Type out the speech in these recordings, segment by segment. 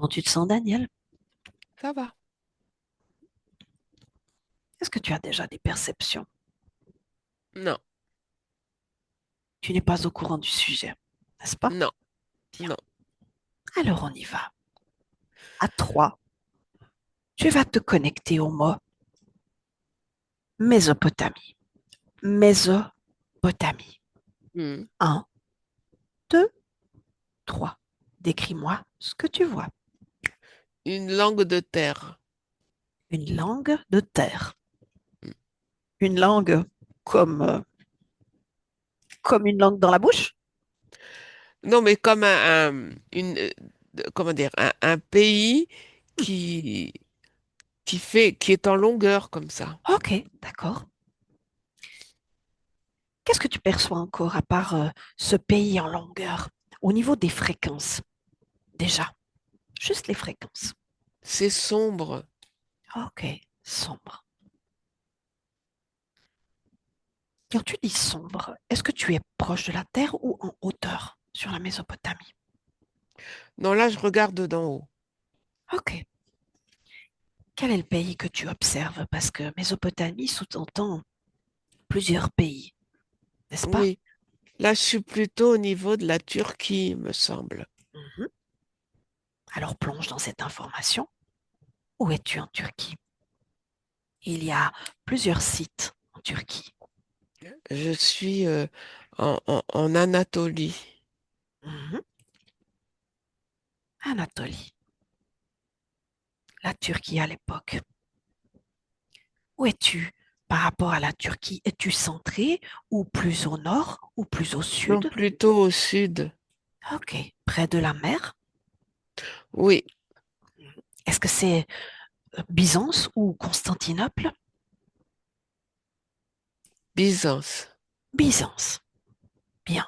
Comment tu te sens, Daniel? Ça va. Est-ce que tu as déjà des perceptions? Non, Tu n'es pas au courant du sujet, n'est-ce pas? non, Bien. non. Alors on y va. À 3, tu vas te connecter au mot Mésopotamie. Mésopotamie. Hmm. 1, 2, 3. Décris-moi ce que tu vois. Une langue de terre. Une langue de terre. Hmm. Une langue comme, comme une langue dans la bouche? Non, mais comme comment dire, un pays Hmm. qui, qui est en longueur comme ça. Ok, d'accord. Qu'est-ce que tu perçois encore à part ce pays en longueur au niveau des fréquences? Déjà, juste les fréquences. C'est sombre. Ok, sombre. Quand tu dis sombre, est-ce que tu es proche de la Terre ou en hauteur sur la Mésopotamie? Non, là, je regarde d'en haut. Ok. Quel est le pays que tu observes? Parce que Mésopotamie sous-entend plusieurs pays, n'est-ce pas? Oui, là, je suis plutôt au niveau de la Turquie, me semble. Mhm. Alors plonge dans cette information. Où es-tu en Turquie? Il y a plusieurs sites en Turquie. Je suis en Anatolie. Mhm. Anatolie, la Turquie à l'époque. Où es-tu par rapport à la Turquie? Es-tu centré ou plus au nord ou plus au Non, sud? plutôt au sud. Ok. Près de la mer? Oui, Est-ce que c'est Byzance ou Constantinople? Byzance. Byzance. Bien.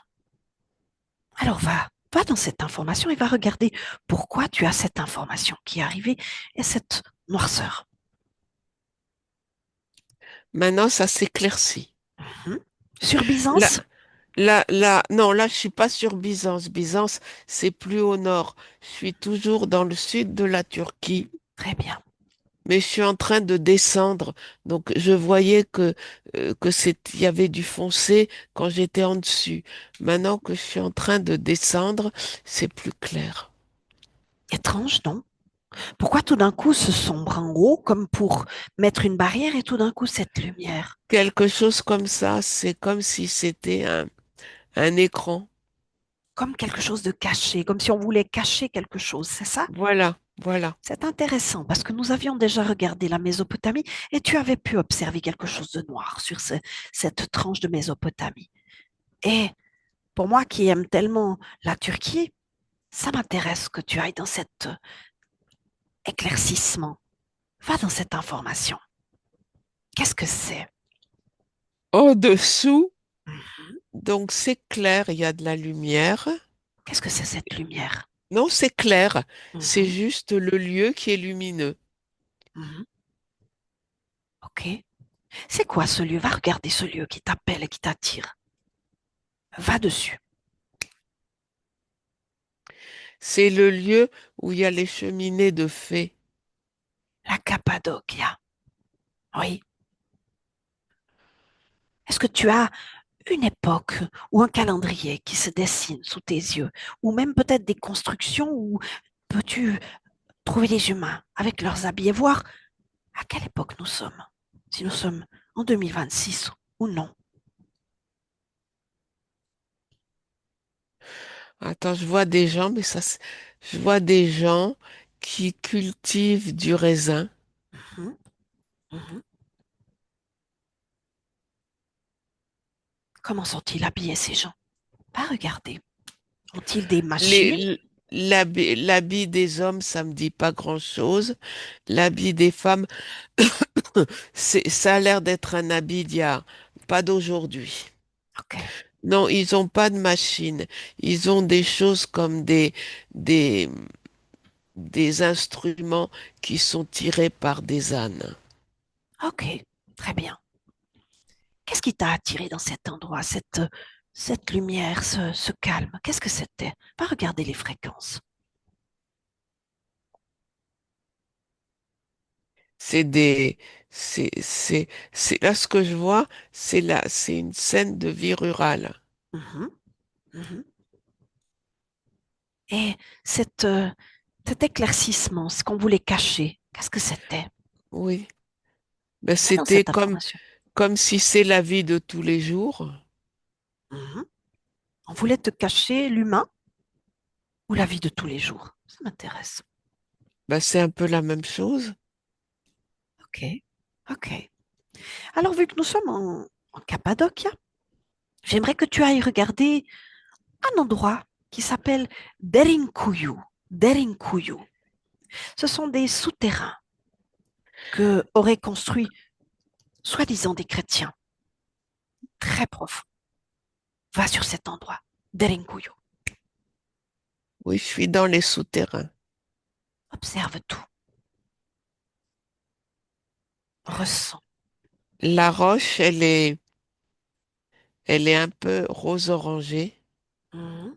Alors va dans cette information et va regarder pourquoi tu as cette information qui est arrivée et cette noirceur. Maintenant, ça s'éclaircit. Mhm. Sur Là, Byzance? non, là, je suis pas sur Byzance. Byzance, c'est plus au nord. Je suis toujours dans le sud de la Turquie, Très bien. mais je suis en train de descendre. Donc, je voyais il y avait du foncé quand j'étais en dessus. Maintenant que je suis en train de descendre, c'est plus clair. Étrange, non? Pourquoi tout d'un coup ce sombre en haut comme pour mettre une barrière et tout d'un coup cette lumière? Quelque chose comme ça, c'est comme si c'était un écran. Comme quelque chose de caché, comme si on voulait cacher quelque chose, c'est ça? Voilà, voilà. C'est intéressant parce que nous avions déjà regardé la Mésopotamie et tu avais pu observer quelque chose de noir sur cette tranche de Mésopotamie. Et pour moi qui aime tellement la Turquie, ça m'intéresse que tu ailles dans cet éclaircissement. Va dans cette information. Qu'est-ce que c'est? Au-dessous, Mhm. donc c'est clair, il y a de la lumière. Qu'est-ce que c'est cette lumière? Non, c'est clair. C'est Mhm. juste le lieu qui est lumineux. Mhm. Ok. C'est quoi ce lieu? Va regarder ce lieu qui t'appelle et qui t'attire. Va dessus. C'est le lieu où il y a les cheminées de fées. La Cappadocia. Oui. Est-ce que tu as une époque ou un calendrier qui se dessine sous tes yeux, ou même peut-être des constructions où peux-tu trouver les humains avec leurs habits et voir à quelle époque nous sommes, si nous sommes en 2026 ou non. Attends, je vois des gens, je vois des gens qui cultivent du raisin. Mhm, mhm. Comment sont-ils habillés ces gens? Pas regarder. Ont-ils des machines? L'habit des hommes, ça me dit pas grand-chose. L'habit des femmes, ça a l'air d'être un habit d'hier, pas d'aujourd'hui. Ok, Non, ils ont pas de machine. Ils ont des choses comme des, des instruments qui sont tirés par des ânes. ok, très bien. Qu'est-ce qui t'a attiré dans cet endroit, cette lumière, ce calme? Qu'est-ce que c'était? Va regarder les fréquences. C'est des, là ce que je vois, c'est une scène de vie rurale. Mhm, mhm. Et cette, cet éclaircissement, ce qu'on voulait cacher, qu'est-ce que c'était? Oui. Ben, Dans c'était cette information. comme si c'est la vie de tous les jours. Mhm. On voulait te cacher l'humain ou la vie de tous les jours. Ça m'intéresse. Ben, c'est un peu la même chose. Ok, ok. Alors, vu que nous sommes en Cappadocia, j'aimerais que tu ailles regarder un endroit qui s'appelle Derinkuyu. Derinkuyu. Ce sont des souterrains que auraient construits, soi-disant, des chrétiens très profonds. Va sur cet endroit, Derinkuyu. Oui, je suis dans les souterrains. Observe tout, ressens. La roche, elle est un peu rose orangée. Mhm.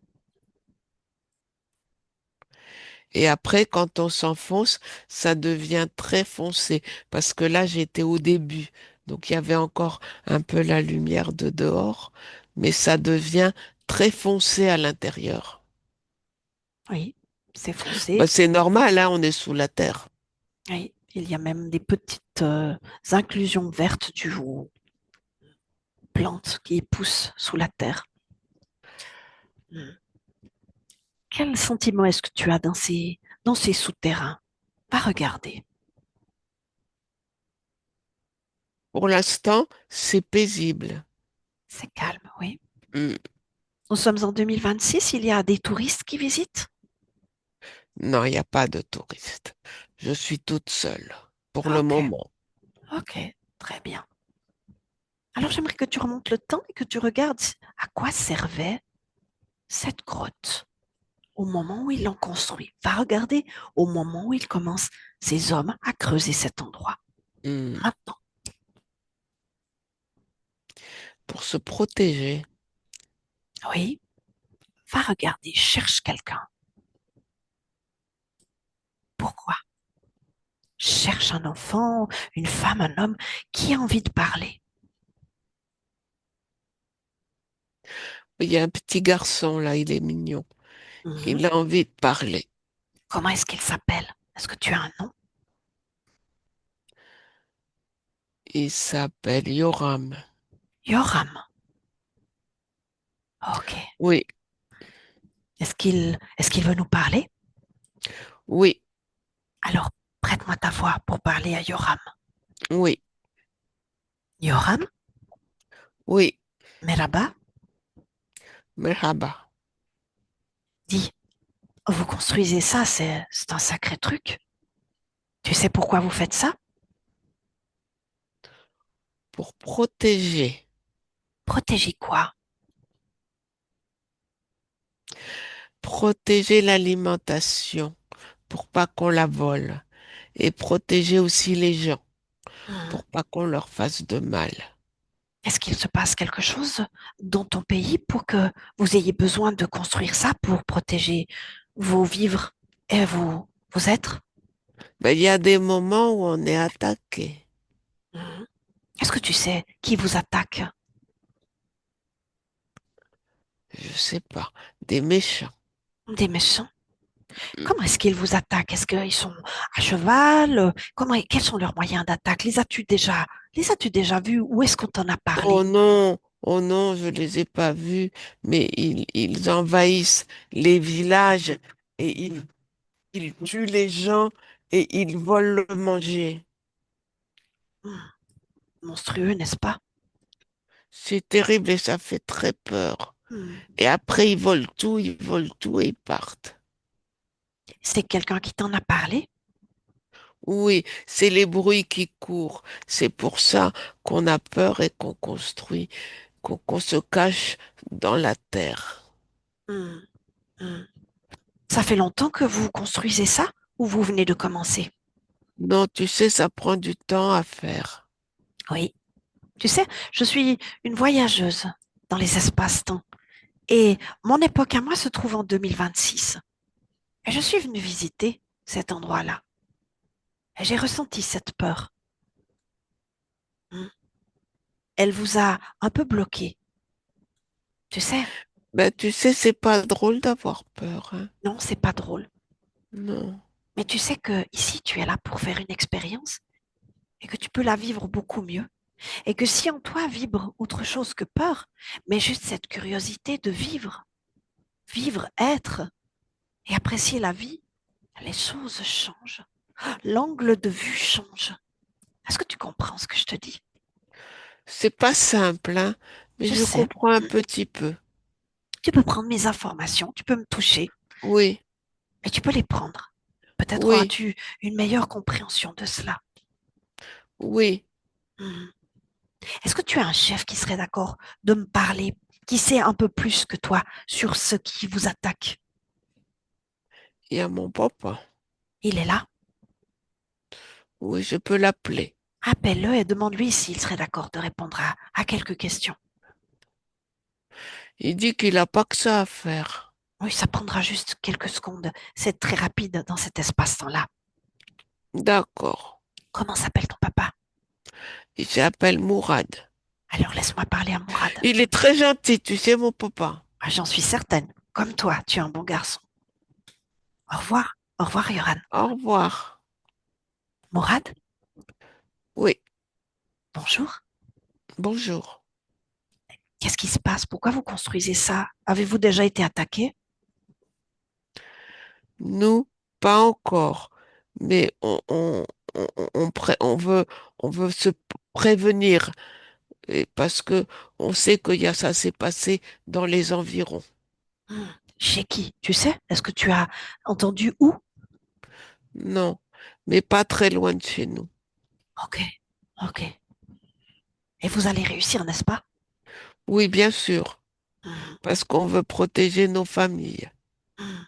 Et après, quand on s'enfonce, ça devient très foncé. Parce que là, j'étais au début. Donc, il y avait encore un peu la lumière de dehors. Mais ça devient très foncé à l'intérieur. Oui, c'est Ben, foncé. c'est normal, hein, on est sous la terre. Oui, il y a même des petites inclusions vertes ou plantes qui poussent sous la terre. Mhm. Quel sentiment est-ce que tu as dans ces souterrains? Va regarder. Pour l'instant, c'est paisible. C'est calme, oui. Hmm. Nous sommes en 2026, il y a des touristes qui visitent. Non, il n'y a pas de touristes. Je suis toute seule pour le Ok, moment. ok, très bien. Alors j'aimerais que tu remontes le temps et que tu regardes à quoi servait cette grotte au moment où ils l'ont construit. Va regarder au moment où ils commencent, ces hommes, à creuser cet endroit. Hmm. Maintenant, Pour se protéger. oui, va regarder, cherche quelqu'un. Pourquoi? Cherche un enfant, une femme, un homme qui a envie de parler. Il y a un petit garçon là, il est mignon. Mhm. Il a envie de parler. Comment est-ce qu'il s'appelle? Est-ce que tu as un nom? Il s'appelle Yoram. Yoram. Ok. Oui, Est-ce qu'il veut nous parler? oui, Alors, prête-moi ta voix pour parler à Yoram. oui, Yoram, oui. Merhaba, Merhaba. dis, vous construisez ça, c'est un sacré truc. Tu sais pourquoi vous faites ça? Pour protéger. Protéger quoi? Protéger l'alimentation pour pas qu'on la vole. Et protéger aussi les gens Hmm. pour pas qu'on leur fasse de mal. Est-ce qu'il se passe quelque chose dans ton pays pour que vous ayez besoin de construire ça pour protéger vos vivres et vos êtres? Ben, il y a des moments où on est attaqué. Hmm. Est-ce que tu sais qui vous attaque? Je sais pas. Des méchants. Des méchants? Mm. Comment est-ce qu'ils vous attaquent? Est-ce qu'ils sont à cheval? Quels sont leurs moyens d'attaque? Les as-tu déjà vus? Où est-ce qu'on t'en a parlé? Oh non, je les ai pas vus, mais ils envahissent les villages et ils tuent les gens et ils volent le manger. Hmm. Monstrueux, n'est-ce pas? C'est terrible et ça fait très peur. Hmm. Et après, ils volent tout et ils partent. C'est quelqu'un qui t'en a parlé? Oui, c'est les bruits qui courent. C'est pour ça qu'on a peur et qu'on construit, qu'on se cache dans la terre. Hmm. Hmm. Ça fait longtemps que vous construisez ça ou vous venez de commencer? Non, tu sais, ça prend du temps à faire. Oui. Tu sais, je suis une voyageuse dans les espaces-temps et mon époque à moi se trouve en 2026. Et je suis venue visiter cet endroit-là. Et j'ai ressenti cette peur. Hmm. Elle vous a un peu bloqué. Tu sais, Ben, tu sais, c'est pas drôle d'avoir peur, hein. non, c'est pas drôle. Non. Mais tu sais que ici, tu es là pour faire une expérience et que tu peux la vivre beaucoup mieux. Et que si en toi vibre autre chose que peur, mais juste cette curiosité de vivre, vivre, être et apprécier la vie, les choses changent. L'angle de vue change. Est-ce que tu comprends ce que je te dis? C'est pas simple, hein, mais Je je sais. comprends un Mm. petit peu. Tu peux prendre mes informations, tu peux me toucher Oui, et tu peux les prendre. Peut-être oui, auras-tu une meilleure compréhension de cela. oui. Mm. Est-ce que tu as un chef qui serait d'accord de me parler, qui sait un peu plus que toi sur ce qui vous attaque? Il y a mon papa. Il est là. Oui, je peux l'appeler. Appelle-le et demande-lui s'il serait d'accord de répondre à quelques questions. Il dit qu'il a pas que ça à faire. Oui, ça prendra juste quelques secondes. C'est très rapide dans cet espace-temps-là. D'accord. Comment s'appelle ton papa? Il s'appelle Mourad. Alors laisse-moi parler à Mourad. Il est très gentil, tu sais, mon papa. Ah, j'en suis certaine. Comme toi, tu es un bon garçon. Au revoir. Au revoir, Yoran. Au revoir. Mourad, Oui, bonjour. bonjour. Qu'est-ce qui se passe? Pourquoi vous construisez ça? Avez-vous déjà été attaqué? Nous, pas encore, mais on veut se prévenir parce que on sait que ça s'est passé dans les environs. Hmm. Chez qui? Tu sais? Est-ce que tu as entendu où? Non, mais pas très loin de chez nous. Ok, ok. Et vous allez réussir, n'est-ce pas? Oui, bien sûr, Hmm, parce qu'on veut protéger nos familles. hmm.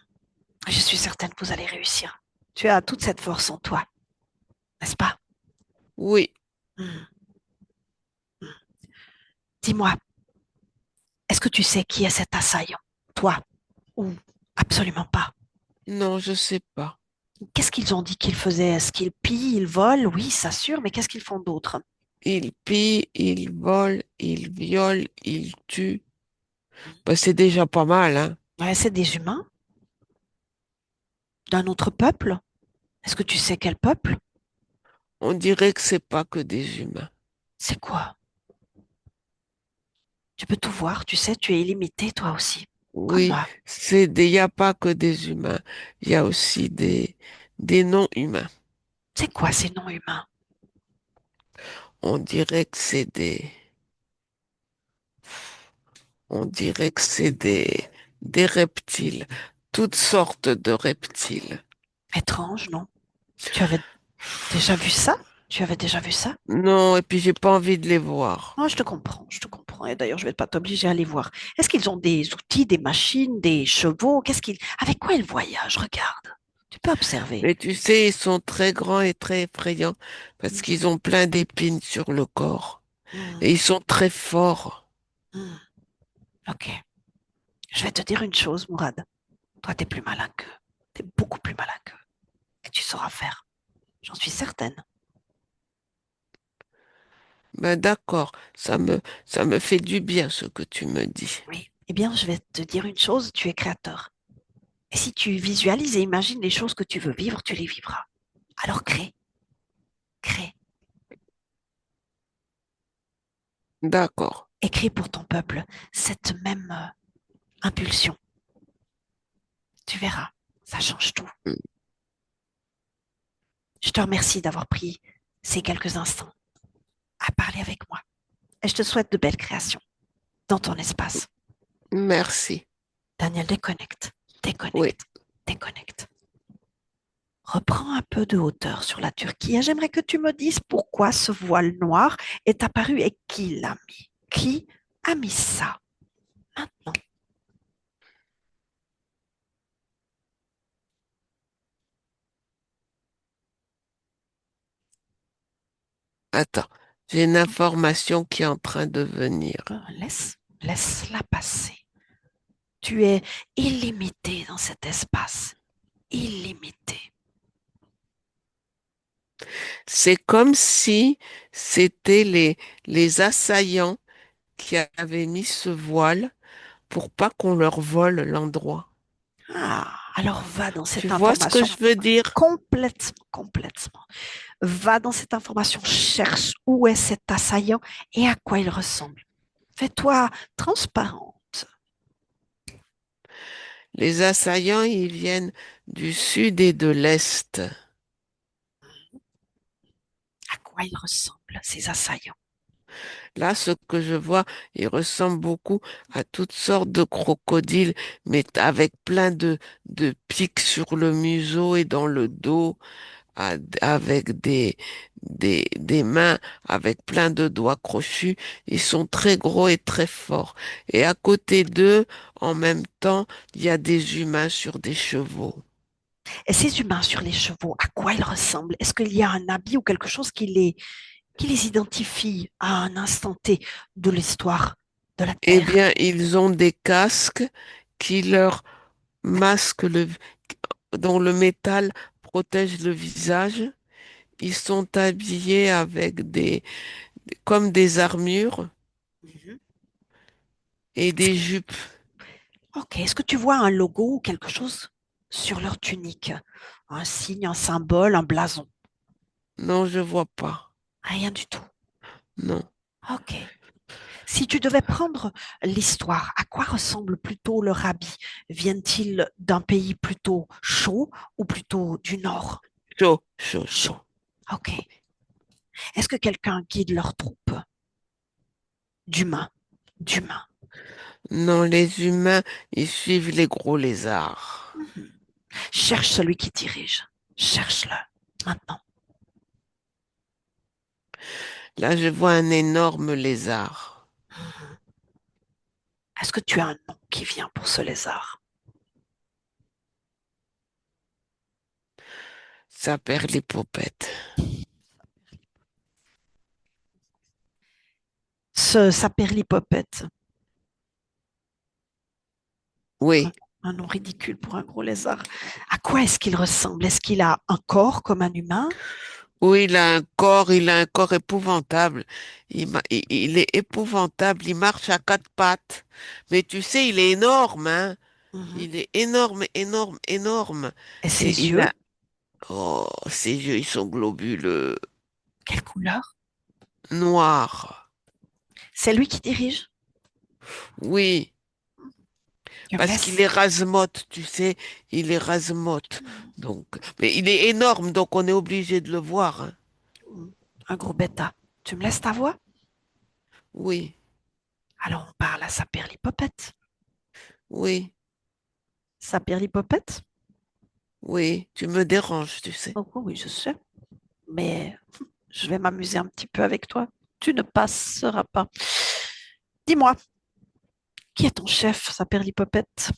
Je suis certaine que vous allez réussir. Tu as toute cette force en toi, n'est-ce pas? Oui, Hmm, hmm. Dis-moi, est-ce que tu sais qui est cet assaillant? Toi ou absolument pas? non, je sais pas. Qu'est-ce qu'ils ont dit qu'ils faisaient? Est-ce qu'ils pillent, ils volent? Oui, ça sûr, mais qu'est-ce qu'ils font d'autre? Ils pillent, ils volent, ils violent, ils tuent. Ben, c'est déjà pas mal, hein. Ouais, c'est des humains d'un autre peuple? Est-ce que tu sais quel peuple? On dirait que c'est pas que des humains. C'est quoi? Tu peux tout voir, tu sais, tu es illimité toi aussi, comme Oui, moi. il n'y a pas que des humains. Il y a aussi des non-humains. C'est quoi ces non-humains? On dirait que on dirait que des reptiles. Toutes sortes de reptiles. Étrange, non? Tu avais déjà vu ça? Tu avais déjà vu ça? Non, et puis j'ai pas envie de les voir. Moi, je te comprends, je te comprends. Et d'ailleurs, je vais pas t'obliger à aller voir. Est-ce qu'ils ont des outils, des machines, des chevaux? Avec quoi ils voyagent? Regarde. Tu peux observer. Mais tu sais, ils sont très grands et très effrayants parce qu'ils ont plein d'épines sur le corps. Hmm, Et ils sont très forts. hmm. Ok. Je vais te dire une chose, Mourad. Toi, t'es plus malin qu'eux. T'es beaucoup plus malin qu'eux. Et tu sauras faire. J'en suis certaine. Ben d'accord, ça me fait du bien ce que tu me dis. Oui. Eh bien, je vais te dire une chose. Tu es créateur. Et si tu visualises et imagines les choses que tu veux vivre, tu les vivras. Alors crée, crée. D'accord. Écris pour ton peuple cette même impulsion. Tu verras. Ça change tout. Je te remercie d'avoir pris ces quelques instants à parler avec moi. Et je te souhaite de belles créations dans ton espace. Merci. Daniel, déconnecte, Oui. déconnecte, déconnecte. Reprends un peu de hauteur sur la Turquie et j'aimerais que tu me dises pourquoi ce voile noir est apparu et qui l'a mis. Qui a mis ça maintenant? Attends, j'ai une information qui est en train de venir. Laisse-la passer. Tu es illimité dans cet espace. Illimité. C'est comme si c'était les assaillants qui avaient mis ce voile pour pas qu'on leur vole l'endroit. Ah, alors va dans Tu cette vois ce que information je veux dire? complètement, complètement. Va dans cette information, cherche où est cet assaillant et à quoi il ressemble. Fais-toi transparente. Les assaillants, ils viennent du sud et de l'est. À quoi il ressemble, ces assaillants? Là, ce que je vois, il ressemble beaucoup à toutes sortes de crocodiles, mais avec plein de pics sur le museau et dans le dos, avec des mains avec plein de doigts crochus. Ils sont très gros et très forts. Et à côté d'eux, en même temps, il y a des humains sur des chevaux. Et ces humains sur les chevaux, à quoi ils ressemblent? Est-ce qu'il y a un habit ou quelque chose qui les identifie à un instant T de l'histoire de la Eh Terre? bien, ils ont des casques qui leur masquent dont le métal protège le visage. Ils sont habillés avec comme des armures Mhm. et des jupes. Ok, est-ce que tu vois un logo ou quelque chose sur leur tunique? Un signe, un symbole, un blason? Non, je vois pas. Rien du tout. Non. Ok. Si tu devais prendre l'histoire, à quoi ressemble plutôt leur habit? Viennent-ils d'un pays plutôt chaud ou plutôt du nord? Chaud, chaud, Chaud. chaud. Ok. Est-ce que quelqu'un guide leurs troupes? D'humains. D'humains. Non, les humains, ils suivent les gros lézards. Mhm. Cherche celui qui dirige. Cherche-le. Maintenant. Là, je vois un énorme lézard. Mhm. Est-ce que tu as un nom qui vient pour ce lézard? Ça perd l'hypopète. Sa perlipopette. Un, Oui. un nom ridicule pour un gros lézard. À quoi est-ce qu'il ressemble? Est-ce qu'il a un corps comme un humain? Oui, il a un corps épouvantable. Il est épouvantable. Il marche à quatre pattes. Mais tu sais, il est énorme, hein. Mhm. Il est énorme, énorme, énorme. Et ses Et il yeux? a, oh, ses yeux, ils sont globuleux, Quelle couleur? noirs. C'est lui qui dirige. Oui, Tu me parce qu'il laisses est rasmote, tu sais, il est rasmote. Donc, mais il est énorme, donc on est obligé de le voir, hein. un gros bêta. Tu me laisses ta voix? Oui, Alors on parle à sa perlipopette. oui, Sa perlipopette? oui, tu me déranges, tu sais. Oh, oh oui, je sais. Mais je vais m'amuser un petit peu avec toi. Tu ne passeras pas. Dis-moi, qui est ton chef, sa perlipopette?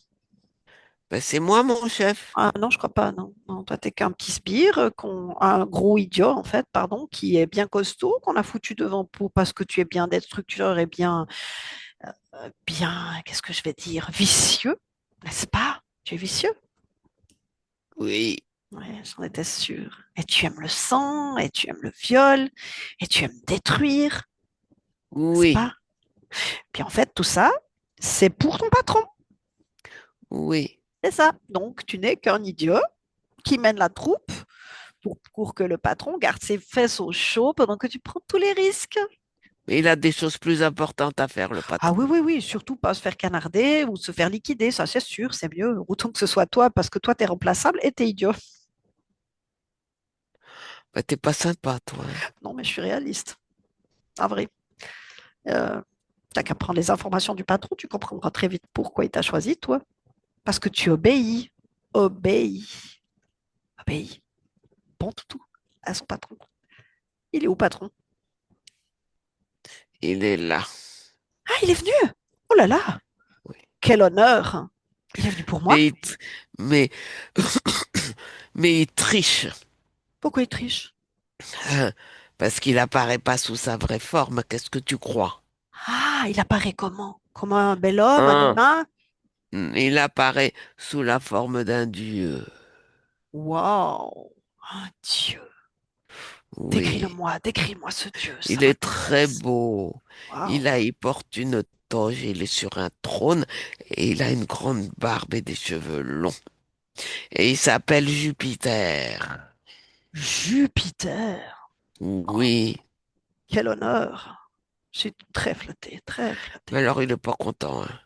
Ben, c'est moi mon chef. Ah non, je crois pas, non. Non, toi, t'es qu'un petit sbire, un gros idiot, en fait, pardon, qui est bien costaud, qu'on a foutu devant pour parce que tu es bien d'être structureur et bien, qu'est-ce que je vais dire, vicieux, n'est-ce pas? Tu es vicieux? Oui, Ouais, j'en étais sûre. Et tu aimes le sang, et tu aimes le viol, et tu aimes détruire, n'est-ce oui, pas? Puis en fait, tout ça, c'est pour ton patron. oui. C'est ça. Donc, tu n'es qu'un idiot qui mène la troupe pour que le patron garde ses fesses au chaud pendant que tu prends tous les risques. Mais il a des choses plus importantes à faire, le Ah oui, patron. oui, oui, surtout pas se faire canarder ou se faire liquider, ça c'est sûr, c'est mieux. Autant que ce soit toi, parce que toi, t'es remplaçable et t'es idiot. Ben, t'es pas sympa, toi, hein. Non, mais je suis réaliste, en vrai. Euh, T'as qu'à prendre les informations du patron, tu comprendras très vite pourquoi il t'a choisi, toi. Parce que tu obéis, obéis, obéis. Bon toutou à son patron. Il est où, patron? Il est là. Ah, il est venu! Oh là là! Oui. Quel honneur! Il est venu pour moi? Mais mais, mais il triche, Pourquoi il triche? hein, parce qu'il apparaît pas sous sa vraie forme. Qu'est-ce que tu crois? Ah, il apparaît comment? Comme un bel homme, un Hein? humain? Il apparaît sous la forme d'un dieu. Waouh! Un dieu. Oui, Décris-moi ce Dieu, ça il est très m'intéresse. beau. Waouh. Il porte une toge, il est sur un trône et il a une grande barbe et des cheveux longs. Et il s'appelle Jupiter. Jupiter. Oh, Oui, quel honneur. Je suis très flattée, très mais flattée. alors il est pas content, hein.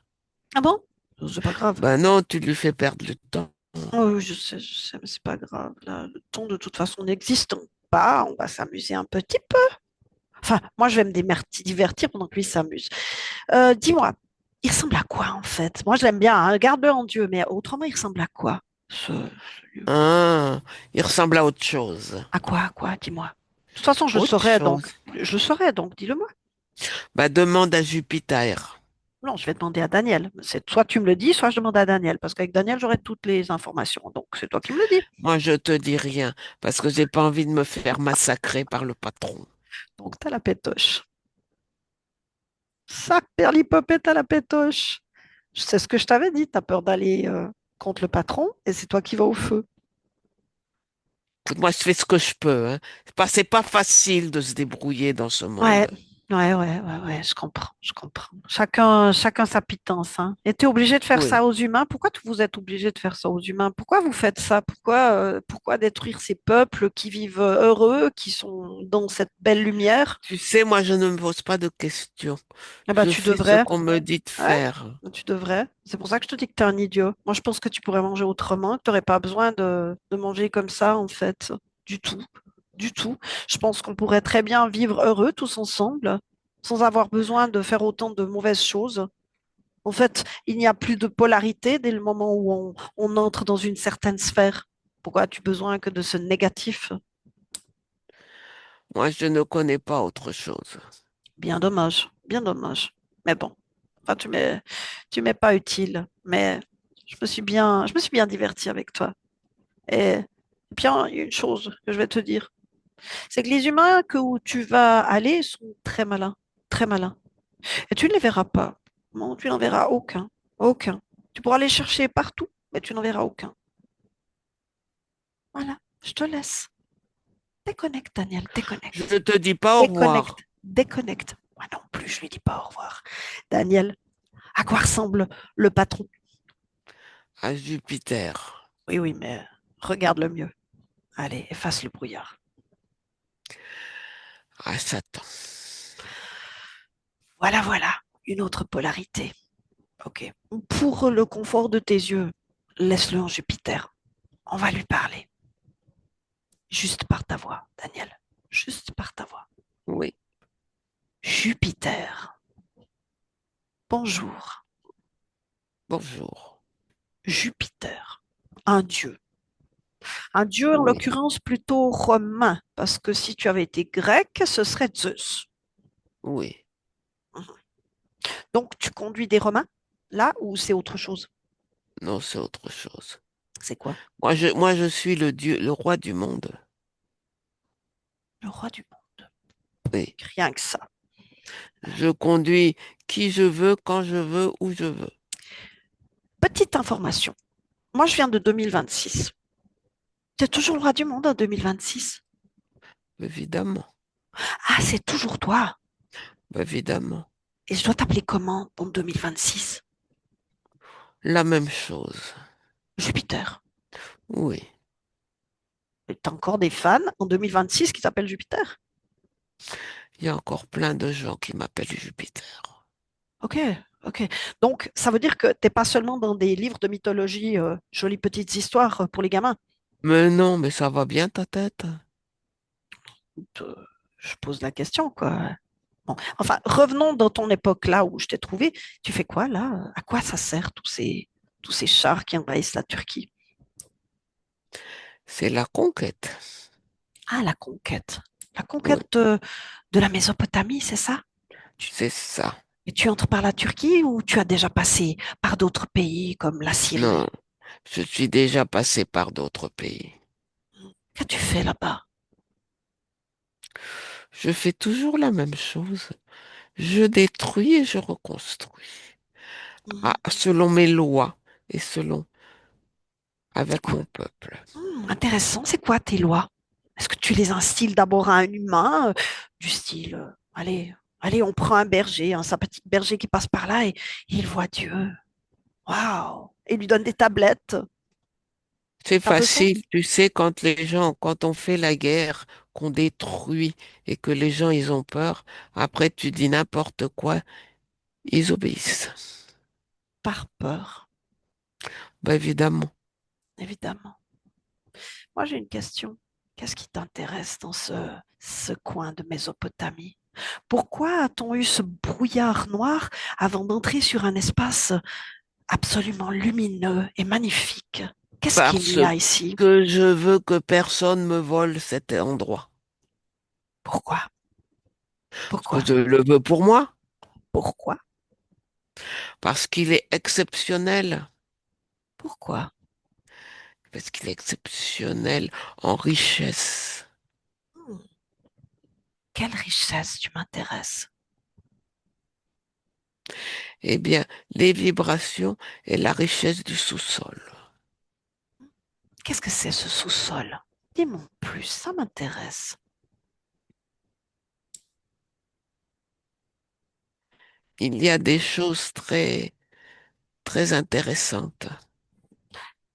Ah bon? C'est pas grave. Ben non, tu lui fais perdre le temps. Oh, oui, je sais, mais c'est pas grave. Là, le temps, de toute façon, n'existe pas. On va s'amuser un petit peu. Enfin, moi, je vais me divertir pendant que lui s'amuse. Dis-moi, il ressemble à quoi, en fait? Moi, je l'aime bien, hein. Garde-le en Dieu, mais autrement, il ressemble à quoi? Ce lieu. Ah, il ressemble à autre chose. À quoi? Dis-moi. De toute façon, je le Autre saurais, donc. chose. Je le saurais, donc, dis-le-moi. Bah, demande à Jupiter. Non, je vais demander à Daniel. C'est soit tu me le dis, soit je demande à Daniel, parce qu'avec Daniel, j'aurai toutes les informations. Donc, c'est toi qui me le dis. Moi, je te dis rien parce que j'ai pas envie de me faire massacrer par le patron. Donc, t'as la pétoche. Sac perlipopette à la pétoche. C'est ce que je t'avais dit. T'as peur d'aller contre le patron et c'est toi qui vas au feu. Écoute, moi, je fais ce que je peux, hein. C'est pas facile de se débrouiller dans ce Ouais, monde. ouais, je comprends, je comprends. Chacun sa pitance, hein. Et t'es obligé de faire Oui. ça aux humains? Pourquoi vous êtes obligé de faire ça aux humains? Pourquoi vous faites ça? Pourquoi détruire ces peuples qui vivent heureux, qui sont dans cette belle lumière? Tu sais, moi, je ne me pose pas de questions. Ah bah Je tu fais ce devrais. qu'on me dit de Ouais, faire. tu devrais. C'est pour ça que je te dis que t'es un idiot. Moi, je pense que tu pourrais manger autrement, que tu n'aurais pas besoin de manger comme ça, en fait. Du tout. Du tout. Je pense qu'on pourrait très bien vivre heureux tous ensemble, sans avoir besoin de faire autant de mauvaises choses. En fait, il n'y a plus de polarité dès le moment où on entre dans une certaine sphère. Pourquoi as-tu besoin que de ce négatif? Moi, je ne connais pas autre chose. Bien dommage, bien dommage. Mais bon, enfin, tu m'es pas utile. Mais je me suis bien divertie avec toi. Et bien, il y a une chose que je vais te dire, c'est que les humains que où tu vas aller sont très malins, très malins. Et tu ne les verras pas. Non, tu n'en verras aucun, aucun. Tu pourras les chercher partout, mais tu n'en verras aucun. Voilà, je te laisse. Déconnecte, Daniel, Je déconnecte. ne te dis pas au revoir Déconnecte, déconnecte. Moi non plus, je lui dis pas au revoir. Daniel, à quoi ressemble le patron? à Jupiter, Oui, oui, mais regarde le mieux. Allez, efface le brouillard. à Satan. Voilà, une autre polarité. Ok. Pour le confort de tes yeux, laisse-le en Jupiter. On va lui parler. Juste par ta voix, Daniel. Juste par ta voix. Oui, Jupiter. Bonjour. bonjour. Jupiter. Un dieu. Un dieu, en Oui, l'occurrence, plutôt romain. Parce que si tu avais été grec, ce serait Zeus. oui. Mhm. Donc, tu conduis des Romains, là, ou c'est autre chose? Non, c'est autre chose. C'est quoi? Moi, je suis le dieu, le roi du monde. Le roi du monde. Oui. Rien que ça. Je conduis qui je veux, quand je veux, où je veux. Petite information. Moi, je viens de 2026. Tu es toujours le roi du monde en 2026. Évidemment, Ah, c'est toujours toi. évidemment. Et je dois t'appeler comment en 2026? La même chose. Jupiter. Oui. Et t'as encore des fans en 2026 qui s'appellent Jupiter? Il y a encore plein de gens qui m'appellent Jupiter. Ok, ok. Donc, ça veut dire que t'es pas seulement dans des livres de mythologie, jolies petites histoires pour les gamins. Mais non, mais ça va bien ta tête. Euh, Je pose la question, quoi. Bon. Enfin, revenons dans ton époque là où je t'ai trouvé. Tu fais quoi là? À quoi ça sert tous ces chars qui envahissent la Turquie? C'est la conquête. Ah, la conquête. La Oui, conquête de la Mésopotamie, c'est ça? Tu- c'est ça. Et tu entres par la Turquie ou tu as déjà passé par d'autres pays comme la Non, Syrie? je suis déjà passé par d'autres pays. Qu'as-tu fait là-bas? Je fais toujours la même chose. Je détruis et je reconstruis. Ah, Hmm, selon mes lois et selon C'est avec quoi? mon peuple. Intéressant. C'est quoi tes lois? Est-ce que tu les instilles d'abord à un humain, du style, allez, on prend un berger, un sympathique berger qui passe par là et il voit Dieu. Waouh! Et il lui donne des tablettes. C'est C'est un peu ça? facile, tu sais, quand les gens, quand on fait la guerre, qu'on détruit et que les gens, ils ont peur, après tu dis n'importe quoi, ils obéissent. Par peur, Bah, évidemment. évidemment. Moi, j'ai une question. Qu'est-ce qui t'intéresse dans ce coin de Mésopotamie? Pourquoi a-t-on eu ce brouillard noir avant d'entrer sur un espace absolument lumineux et magnifique? Qu'est-ce qu'il Parce y a ici? que je veux que personne me vole cet endroit. Pourquoi? Parce que Pourquoi? je le veux pour moi, Pourquoi? parce qu'il est exceptionnel, Pourquoi? parce qu'il est exceptionnel en richesse. Hmm, quelle richesse tu m'intéresses. Eh bien, les vibrations et la richesse du sous-sol. Qu'est-ce que c'est ce sous-sol? Dis-moi en plus, ça m'intéresse. Il y a des choses très, très intéressantes,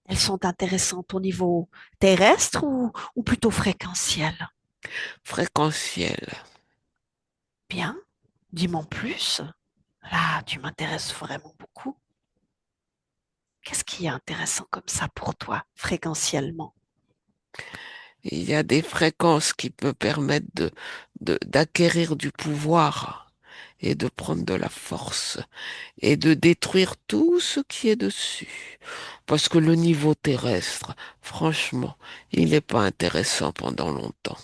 Elles sont intéressantes au niveau terrestre ou plutôt fréquentiel? fréquentielles. Bien, dis-moi en plus. Là, tu m'intéresses vraiment beaucoup. Qu'est-ce qui est intéressant comme ça pour toi, fréquentiellement? Il y a des fréquences qui peuvent permettre d'acquérir du pouvoir et de prendre de la force et de détruire tout ce qui est dessus. Parce que le niveau terrestre, franchement, il n'est pas intéressant pendant longtemps.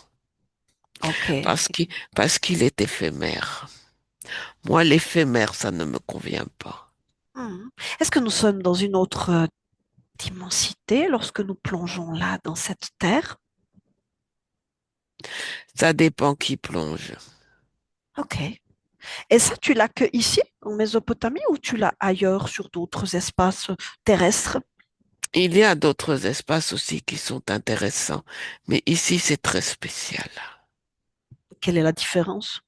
Ok. Parce qu'il, parce qu'il est éphémère. Moi, l'éphémère, ça ne me convient pas. Hmm. Est-ce que nous sommes dans une autre d'immensité lorsque nous plongeons là dans cette terre? Ça dépend qui plonge. Ok. Et ça, tu l'as que ici, en Mésopotamie, ou tu l'as ailleurs sur d'autres espaces terrestres? Il y a d'autres espaces aussi qui sont intéressants, mais ici, c'est très spécial. Quelle est la différence?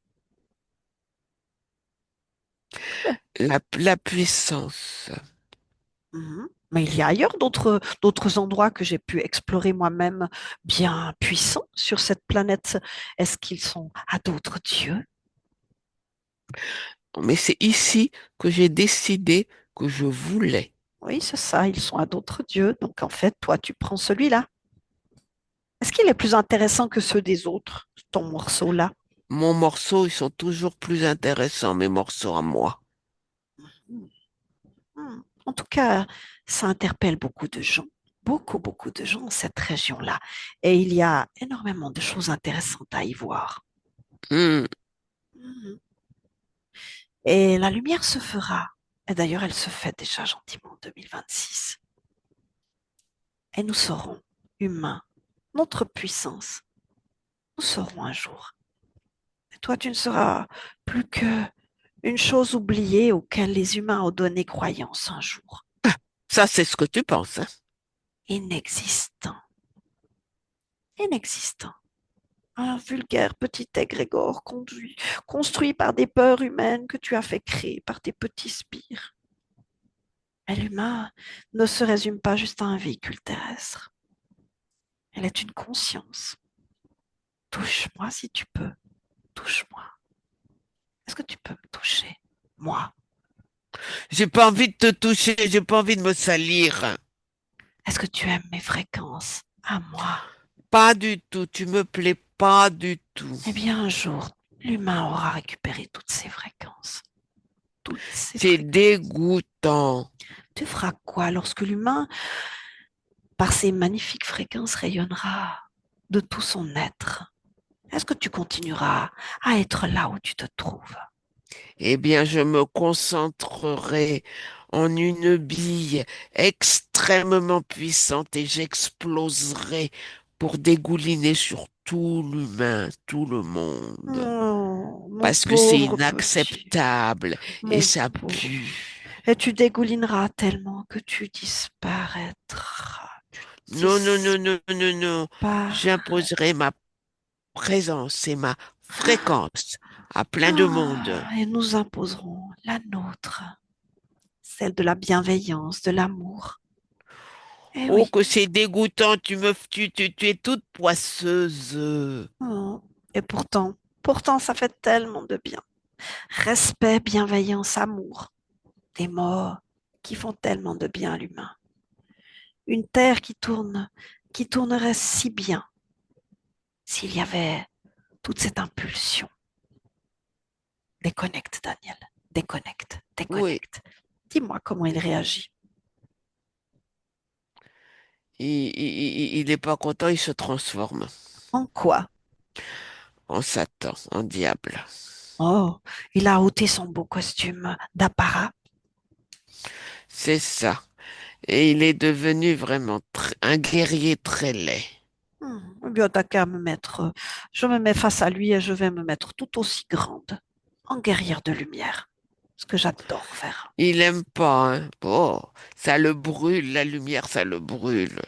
La puissance. Mhm. Mais il y a ailleurs d'autres endroits que j'ai pu explorer moi-même bien puissants sur cette planète. Est-ce qu'ils sont à d'autres dieux? Mais c'est ici que j'ai décidé que je voulais. Oui, c'est ça, ils sont à d'autres dieux. Donc en fait, toi, tu prends celui-là. Est-ce qu'il est plus intéressant que ceux des autres, ton morceau-là? Mon morceau, ils sont toujours plus intéressants, mes morceaux à moi. Hmm. Hmm. En tout cas, ça interpelle beaucoup de gens, beaucoup de gens, cette région-là. Et il y a énormément de choses intéressantes à y voir. Hmm. Mhm. Et la lumière se fera. Et d'ailleurs, elle se fait déjà gentiment en 2026. Et nous saurons, humains, notre puissance. Nous saurons un jour. Et toi, tu ne seras plus que une chose oubliée auquel les humains ont donné croyance un jour. Ça, c'est ce que tu penses, hein. Inexistant. Inexistant. Un vulgaire petit égrégore construit par des peurs humaines que tu as fait créer par tes petits spires. Et l'humain ne se résume pas juste à un véhicule terrestre. Elle est une conscience. Touche-moi si tu peux. Touche-moi. Est-ce que tu peux me toucher? Moi. J'ai pas envie de te toucher, j'ai pas envie de me salir. Est-ce que tu aimes mes fréquences? À moi. Pas du tout, tu me plais pas du tout. Eh bien, un jour, l'humain aura récupéré toutes ses fréquences. Toutes ses C'est fréquences. dégoûtant. Tu feras quoi lorsque l'humain, par ses magnifiques fréquences, rayonnera de tout son être? Est-ce que tu continueras à être là où tu te trouves? Eh bien, je me concentrerai en une bille extrêmement puissante et j'exploserai pour dégouliner sur tout l'humain, tout le monde. Oh, mon Parce que c'est pauvre petit, inacceptable et mon ça pauvre. pue. Et tu dégoulineras tellement que tu disparaîtras. Si Non, non, c'est non, non, non, non. pas... J'imposerai ma présence et ma fréquence à plein de monde. Et nous imposerons la nôtre, celle de la bienveillance, de l'amour. Eh Oh, oui. que c'est dégoûtant, tu es toute poisseuse. Oh. Et pourtant, ça fait tellement de bien. Respect, bienveillance, amour. Des mots qui font tellement de bien à l'humain. Une terre qui tournerait si bien s'il y avait toute cette impulsion. Déconnecte, Daniel. Déconnecte, Oui, déconnecte. Dis-moi comment il réagit. il n'est pas content, il se transforme En quoi? en Satan, en diable. Oh, il a ôté son beau costume d'apparat. C'est ça. Et il est devenu vraiment un guerrier très laid. Eh bien, t'as qu'à me mettre. Je me mets face à lui et je vais me mettre tout aussi grande, en guerrière de lumière. Ce que j'adore faire. Il aime pas, hein. Oh, ça le brûle, la lumière, ça le brûle.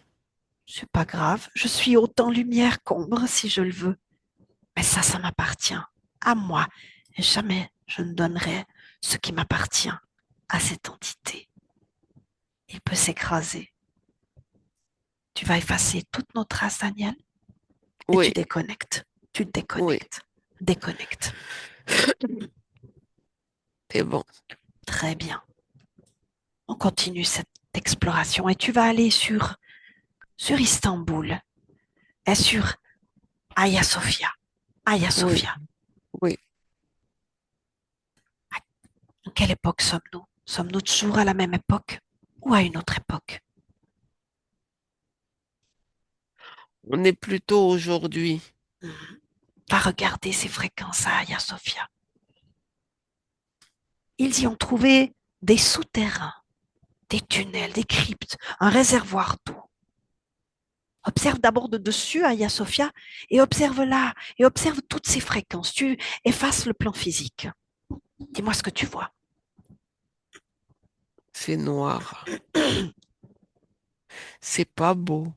C'est pas grave, je suis autant lumière qu'ombre si je le veux. Mais ça m'appartient. À moi. Et jamais je ne donnerai ce qui m'appartient à cette entité. Il peut s'écraser. Tu vas effacer toute notre trace, Daniel, et tu Oui, déconnectes. Tu oui, déconnectes. Déconnecte. c'est bon. Très bien. On continue cette exploration et tu vas aller sur Istanbul et sur Hagia Sophia. Hagia Oui, Sophia. oui. En quelle époque sommes-nous? Sommes-nous toujours à la même époque ou à une autre époque? On est plutôt aujourd'hui. Mhm. Va regarder ces fréquences à Hagia Sophia. Ils y ont trouvé des souterrains, des tunnels, des cryptes, un réservoir d'eau. Observe d'abord de dessus Hagia Sophia et observe là et observe toutes ces fréquences. Tu effaces le plan physique. Dis-moi ce que tu vois. C'est noir. C'est pas beau.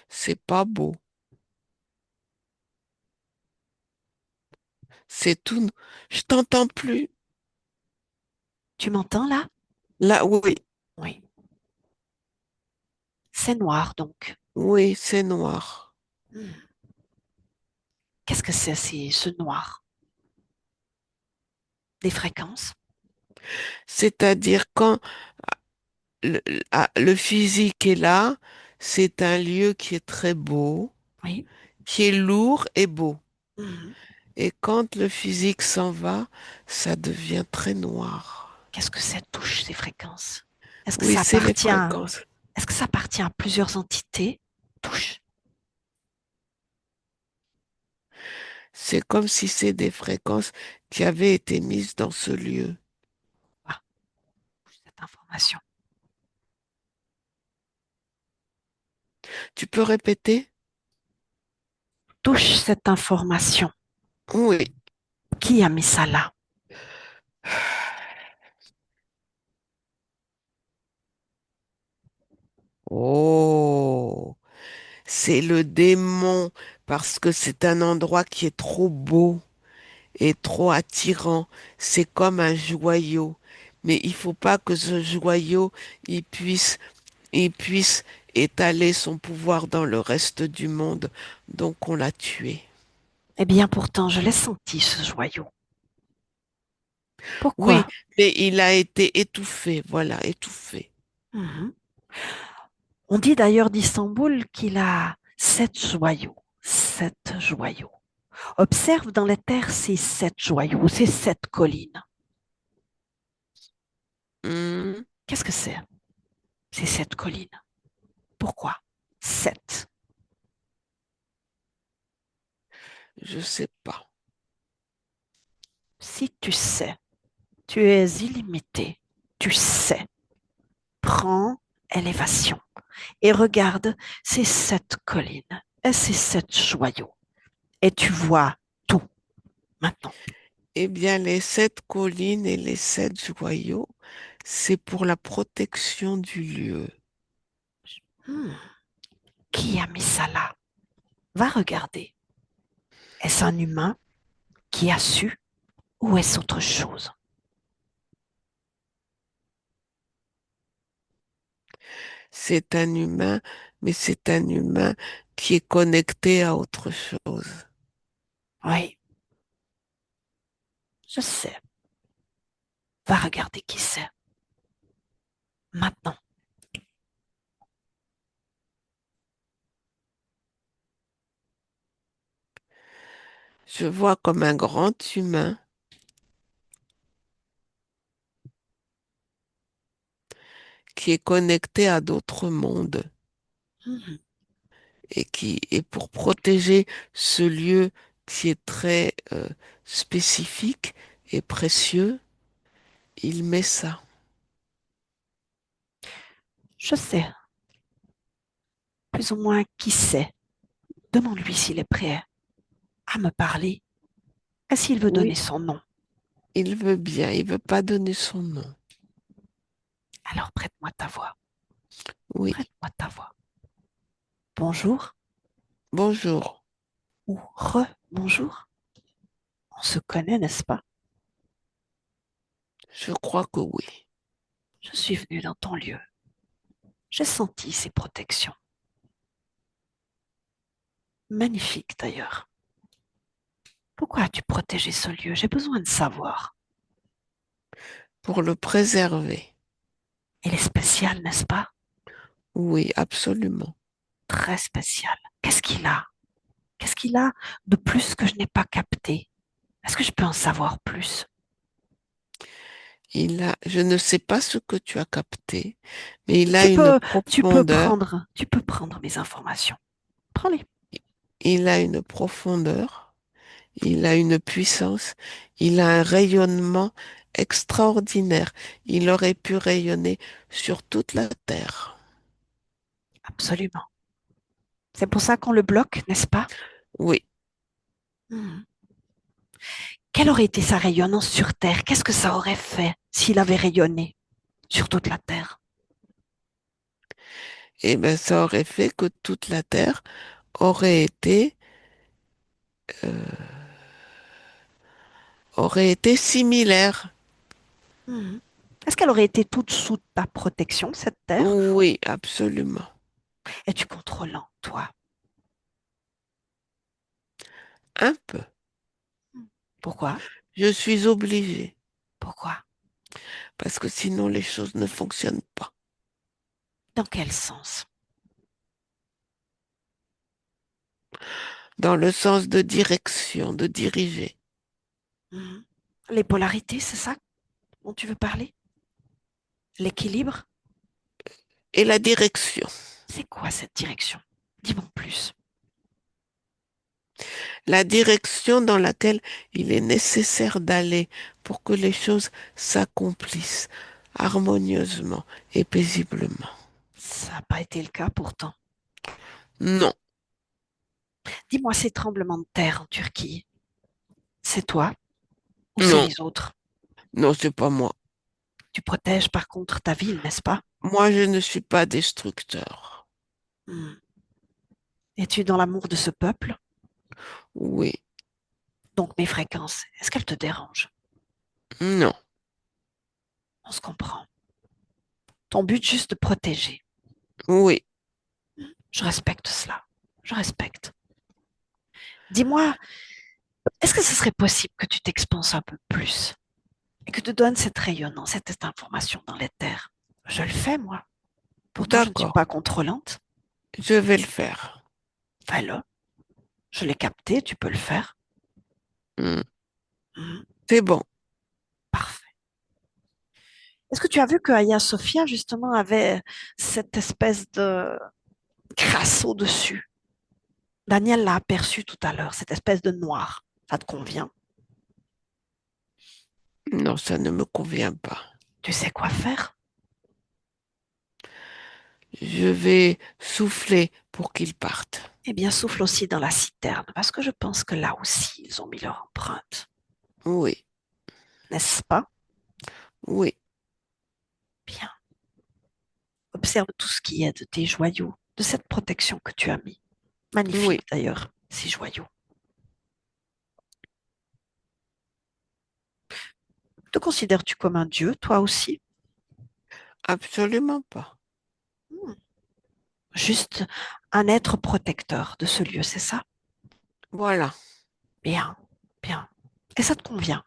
C'est pas beau. C'est tout. Je t'entends plus. Tu m'entends là? Là, oui, Oui. C'est noir donc. oui, c'est noir. Hmm. Qu'est-ce que c'est ce noir? Des fréquences? C'est-à-dire quand le physique est là, c'est un lieu qui est très beau, Oui. qui est lourd et beau. Hmm. Et quand le physique s'en va, ça devient très noir. Qu'est-ce que ça touche ces fréquences? Est-ce que Oui, ça c'est les appartient fréquences. est-ce que ça appartient à plusieurs entités? Touche. C'est comme si c'est des fréquences qui avaient été mises dans ce lieu. Ah, cette information. Tu peux répéter? Touche cette information. Oui. Qui a mis ça là? Oh, c'est le démon parce que c'est un endroit qui est trop beau et trop attirant. C'est comme un joyau. Mais il faut pas que ce joyau, il puisse, il puisse étaler son pouvoir dans le reste du monde. Donc on l'a tué. Eh bien, pourtant, je l'ai senti, ce joyau. Oui, Pourquoi? mais il a été étouffé. Voilà, étouffé. Mhm. On dit d'ailleurs d'Istanbul qu'il a 7 joyaux. 7 joyaux. Observe dans les terres ces 7 joyaux, ces 7 collines. Hmm, Qu'est-ce que c'est, ces 7 collines? Pourquoi 7? je sais pas. Si tu sais, tu es illimité. Tu sais. Prends élévation et regarde ces 7 collines et ces 7 joyaux. Et tu vois tout maintenant. Eh bien, les 7 collines et les 7 joyaux, c'est pour la protection du lieu. Hmm, qui a mis ça là? Va regarder. Est-ce un humain qui a su ou est-ce autre chose? C'est un humain, mais c'est un humain qui est connecté à autre chose. Oui, je sais. Va regarder qui c'est. Maintenant. Je vois comme un grand humain qui est connecté à d'autres mondes Mhm. et pour protéger ce lieu qui est très spécifique et précieux, il met ça. Je sais plus ou moins qui c'est. Demande-lui s'il est prêt à me parler et s'il veut donner Oui, son nom. il veut bien, il veut pas donner son nom. Alors prête-moi ta voix. Oui, Prête-moi ta voix. Bonjour bonjour. ou re-bonjour. On se connaît, n'est-ce pas? Je crois que oui. Je suis venue dans ton lieu. J'ai senti ses protections. Magnifique d'ailleurs. Pourquoi as-tu protégé ce lieu? J'ai besoin de savoir. Pour le préserver. Il est spécial, n'est-ce pas? Oui, absolument. Très spécial. Qu'est-ce qu'il a? Qu'est-ce qu'il a de plus que je n'ai pas capté? Est-ce que je peux en savoir plus? Je ne sais pas ce que tu as capté, mais il a Tu une peux, profondeur, tu peux prendre mes informations. Prends-les. il a une profondeur, il a une puissance, il a un rayonnement extraordinaire. Il aurait pu rayonner sur toute la terre. Absolument. C'est pour ça qu'on le bloque, n'est-ce pas? Oui, Hmm. Quelle aurait été sa rayonnance sur Terre? Qu'est-ce que ça aurait fait s'il avait rayonné sur toute la Terre? et ben ça aurait fait que toute la terre aurait été similaire. Hmm. Est-ce qu'elle aurait été toute sous ta protection, cette Terre? Oui, absolument. Es-tu contrôlant, toi? Un peu. Hmm. Pourquoi? Je suis obligée, Pourquoi? parce que sinon les choses ne fonctionnent pas. Dans quel sens? Dans le sens de direction, de diriger. Hmm. Les polarités, c'est ça dont tu veux parler? L'équilibre? Et la direction. C'est quoi cette direction? Dis-moi plus. La direction dans laquelle il est nécessaire d'aller pour que les choses s'accomplissent harmonieusement et paisiblement. Ça n'a pas été le cas pourtant. Non, Dis-moi, ces tremblements de terre en Turquie, c'est toi ou c'est non, les autres? non, c'est pas moi. Tu protèges par contre ta ville, n'est-ce pas? Moi, je ne suis pas destructeur. Hmm. Es-tu dans l'amour de ce peuple? Oui, Donc mes fréquences, est-ce qu'elles te dérangent? non, On se comprend. Ton but juste de protéger. oui. Je respecte cela. Je respecte. Dis-moi, est-ce que ce serait possible que tu t'expanses un peu plus et que tu donnes cette rayonnance, cette information dans les terres? Je le fais, moi. Pourtant, je ne suis D'accord, pas contrôlante. je vais le faire. Fais-le. Je l'ai capté, tu peux le faire. Hmm, Mhm. c'est bon. Parfait. Est-ce que tu as vu que Hagia Sophia, justement, avait cette espèce de crasse au-dessus? Daniel l'a aperçu tout à l'heure, cette espèce de noir. Ça te convient? Non, ça ne me convient pas. Tu sais quoi faire? Je vais souffler pour qu'il parte. Eh bien, souffle aussi dans la citerne, parce que je pense que là aussi, ils ont mis leur empreinte. Oui, n'est-ce pas? oui, Bien. Observe tout ce qui est de tes joyaux, de cette protection que tu as mis. Magnifique oui, d'ailleurs, ces joyaux. Te considères-tu comme un dieu, toi aussi? absolument pas. Hmm. Juste un être protecteur de ce lieu, c'est ça? Voilà, Bien, bien. Et ça te convient?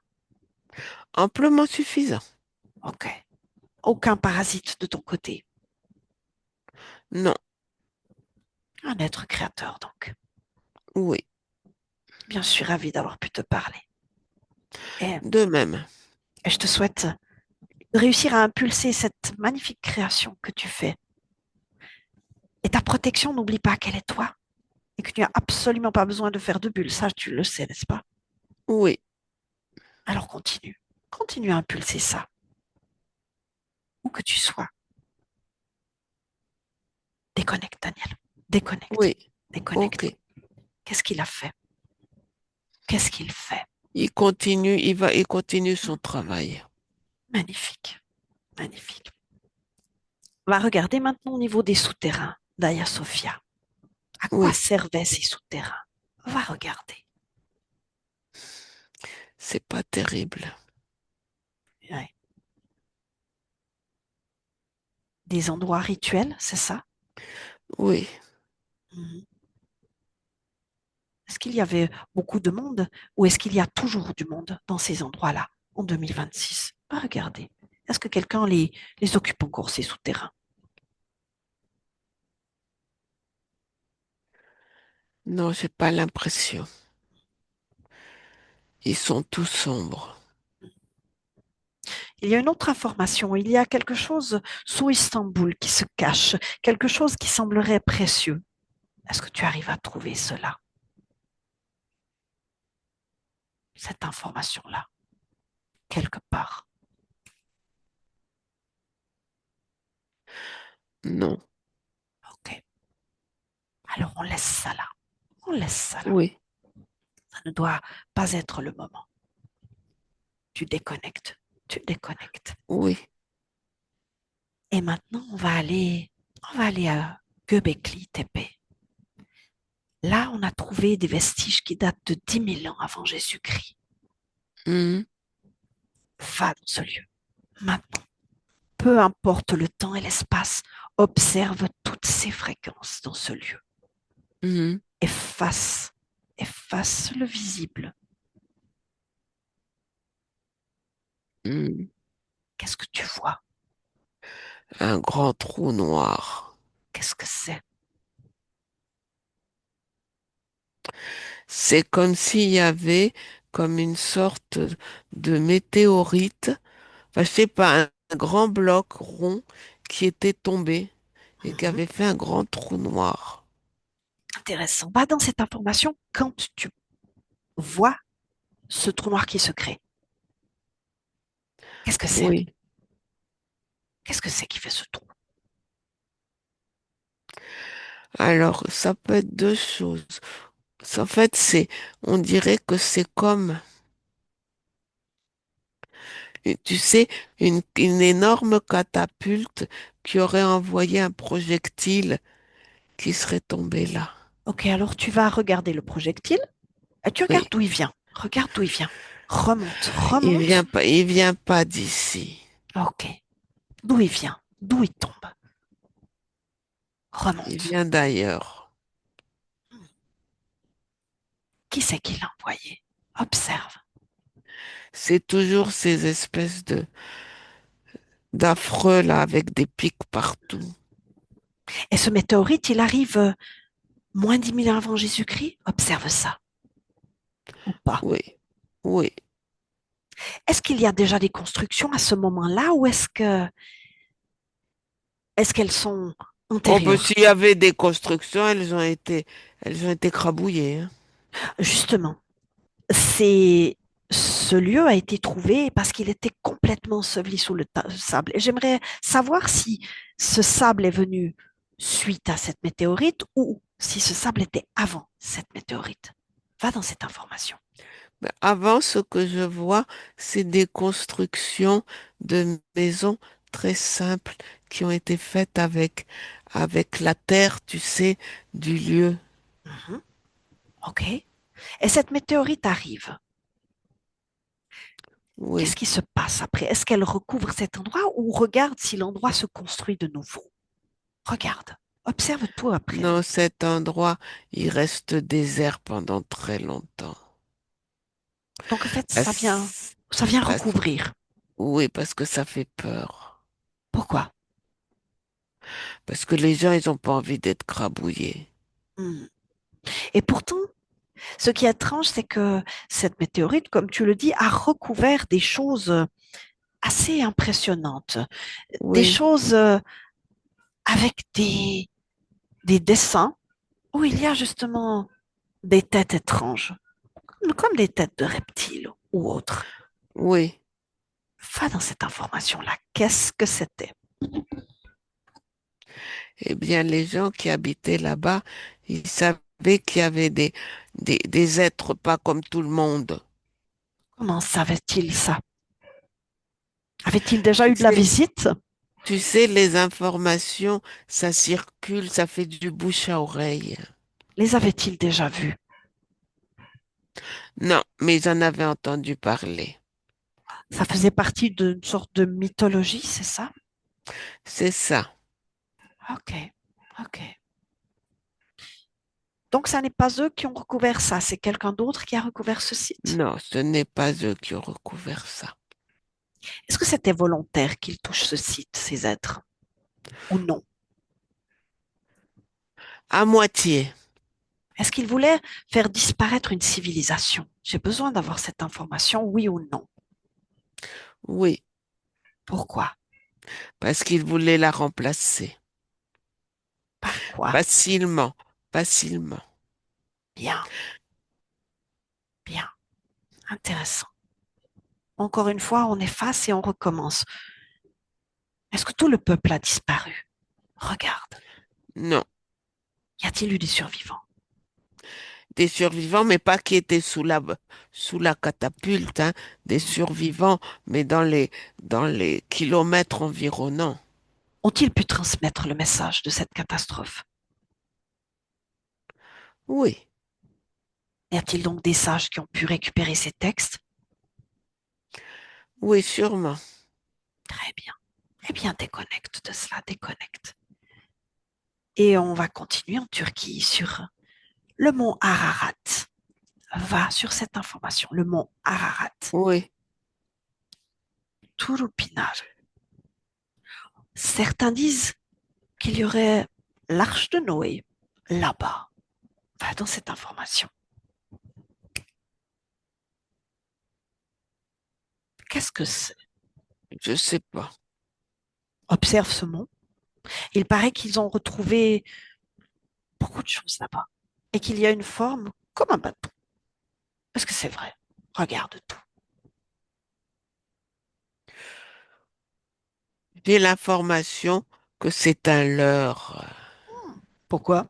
amplement suffisant. Ok. Aucun parasite de ton côté. Non, Un être créateur, donc. oui, Bien sûr, ravi d'avoir pu te parler. Et, de même. et je te souhaite de réussir à impulser cette magnifique création que tu fais. Et ta protection, n'oublie pas qu'elle est toi et que tu n'as absolument pas besoin de faire de bulles. Ça, tu le sais, n'est-ce pas? Oui, Alors continue. Continue à impulser ça, où que tu sois. Déconnecte, Daniel. Déconnecte. oui, ok. Déconnecte. Qu'est-ce qu'il a fait? Qu'est-ce qu'il fait? Il continue son travail. Magnifique. Magnifique. On va regarder maintenant au niveau des souterrains d'Aya Sophia. À quoi Oui, servaient ces souterrains? Va regarder. c'est pas terrible. Ouais. Des endroits rituels, c'est ça? Oui, Mhm. Est-ce qu'il y avait beaucoup de monde ou est-ce qu'il y a toujours du monde dans ces endroits-là en 2026? Va regarder. Est-ce que quelqu'un les occupe encore, ces souterrains? non, j'ai pas l'impression. Ils sont tous sombres. Il y a une autre information. Il y a quelque chose sous Istanbul qui se cache, quelque chose qui semblerait précieux. Est-ce que tu arrives à trouver cela, cette information-là, quelque part? Non, Ok. Alors on laisse ça là. On laisse ça là. oui, Ça ne doit pas être le moment. Tu déconnectes. Tu déconnectes. oui. Et maintenant, on va aller à Göbekli Tepe. Là, on a trouvé des vestiges qui datent de 10 000 ans avant Jésus-Christ. Mhm, Va dans ce lieu. Maintenant, peu importe le temps et l'espace, observe toutes ces fréquences dans ce lieu. mhm, Efface, efface le visible. mhm. Qu'est-ce que tu vois? Un grand trou noir. Qu'est-ce que c'est? C'est comme s'il y avait comme une sorte de météorite, enfin, je sais pas, un grand bloc rond qui était tombé et qui Mhm. avait fait un grand trou noir. Intéressant. Va dans cette information quand tu vois ce trou noir qui se crée. Qu'est-ce que c'est? Oui. Qu'est-ce que c'est qui fait ce trou? Alors, ça peut être deux choses. En fait, on dirait que c'est comme, tu sais, une énorme catapulte qui aurait envoyé un projectile qui serait tombé là. Ok, alors tu vas regarder le projectile et tu Oui. regardes d'où il vient. Regarde d'où il vient. Remonte, remonte. Il vient pas d'ici. Ok, d'où il vient, d'où il tombe. Il Remonte. vient d'ailleurs. Qui c'est qui l'a envoyé? Observe. C'est toujours ces espèces d'affreux là avec des pics partout. Et ce météorite, il arrive moins 10 000 ans avant Jésus-Christ? Observe ça. Ou pas? Oui, oui. Est-ce qu'il y a déjà des constructions à ce moment-là ou est-ce qu'elles sont Oh, ben, antérieures? s'il y avait des constructions, elles ont été crabouillées, hein. Justement, c'est ce lieu a été trouvé parce qu'il était complètement enseveli sous le sable. Et j'aimerais savoir si ce sable est venu suite à cette météorite ou si ce sable était avant cette météorite. Va dans cette information. Avant, ce que je vois, c'est des constructions de maisons très simples qui ont été faites avec la terre, tu sais, du lieu. Mhm. OK. Et cette météorite arrive. Qu'est-ce Oui. qui se passe après? Est-ce qu'elle recouvre cet endroit ou regarde si l'endroit se construit de nouveau? Regarde. Observe tout après. Dans cet endroit, il reste désert pendant très longtemps. Donc, en fait, Parce, ça vient parce- recouvrir. oui, parce que ça fait peur. Pourquoi? Parce que les gens, ils n'ont pas envie d'être crabouillés. Hmm. Et pourtant, ce qui est étrange, c'est que cette météorite, comme tu le dis, a recouvert des choses assez impressionnantes. Des Oui, choses avec des dessins où il y a justement des têtes étranges, comme des têtes de reptiles ou autres. oui. Va dans cette information-là. Qu'est-ce que c'était? Eh bien, les gens qui habitaient là-bas, ils savaient qu'il y avait des êtres pas comme tout le monde. Comment savait-il ça? Avait-il déjà Tu eu de la sais, visite? tu sais, les informations, ça circule, ça fait du bouche à oreille. Les avait-il déjà vus? Non, mais ils en avaient entendu parler. Ça faisait partie d'une sorte de mythologie, c'est ça? C'est ça. Ok, ok. Donc, ça n'est pas eux qui ont recouvert ça, c'est quelqu'un d'autre qui a recouvert ce site. Non, ce n'est pas eux qui ont recouvert ça. Est-ce que c'était volontaire qu'ils touchent ce site, ces êtres, ou non? À moitié. Est-ce qu'ils voulaient faire disparaître une civilisation? J'ai besoin d'avoir cette information, oui ou non. Oui, Pourquoi? parce qu'ils voulaient la remplacer. Par quoi? Facilement, facilement. Bien, bien, intéressant. Encore une fois, on efface et on recommence. Est-ce que tout le peuple a disparu? Regarde, Non. y a-t-il eu des survivants? Des survivants, mais pas qui étaient sous la catapulte, hein, des survivants, mais dans les kilomètres environnants. Ont-ils pu transmettre le message de cette catastrophe? Oui, Y a-t-il donc des sages qui ont pu récupérer ces textes? oui, sûrement. Très bien. Eh bien, déconnecte de cela, déconnecte. Et on va continuer en Turquie sur le mont Ararat. Va sur cette information, le mont Ararat. Oui, Turupinal. Certains disent qu'il y aurait l'arche de Noé là-bas. Va dans cette information. Qu'est-ce que c'est? je sais pas. Observe ce mont. Il paraît qu'ils ont retrouvé beaucoup de choses là-bas et qu'il y a une forme comme un bateau. Est-ce que c'est vrai? Regarde tout. J'ai l'information que c'est un leurre Pourquoi?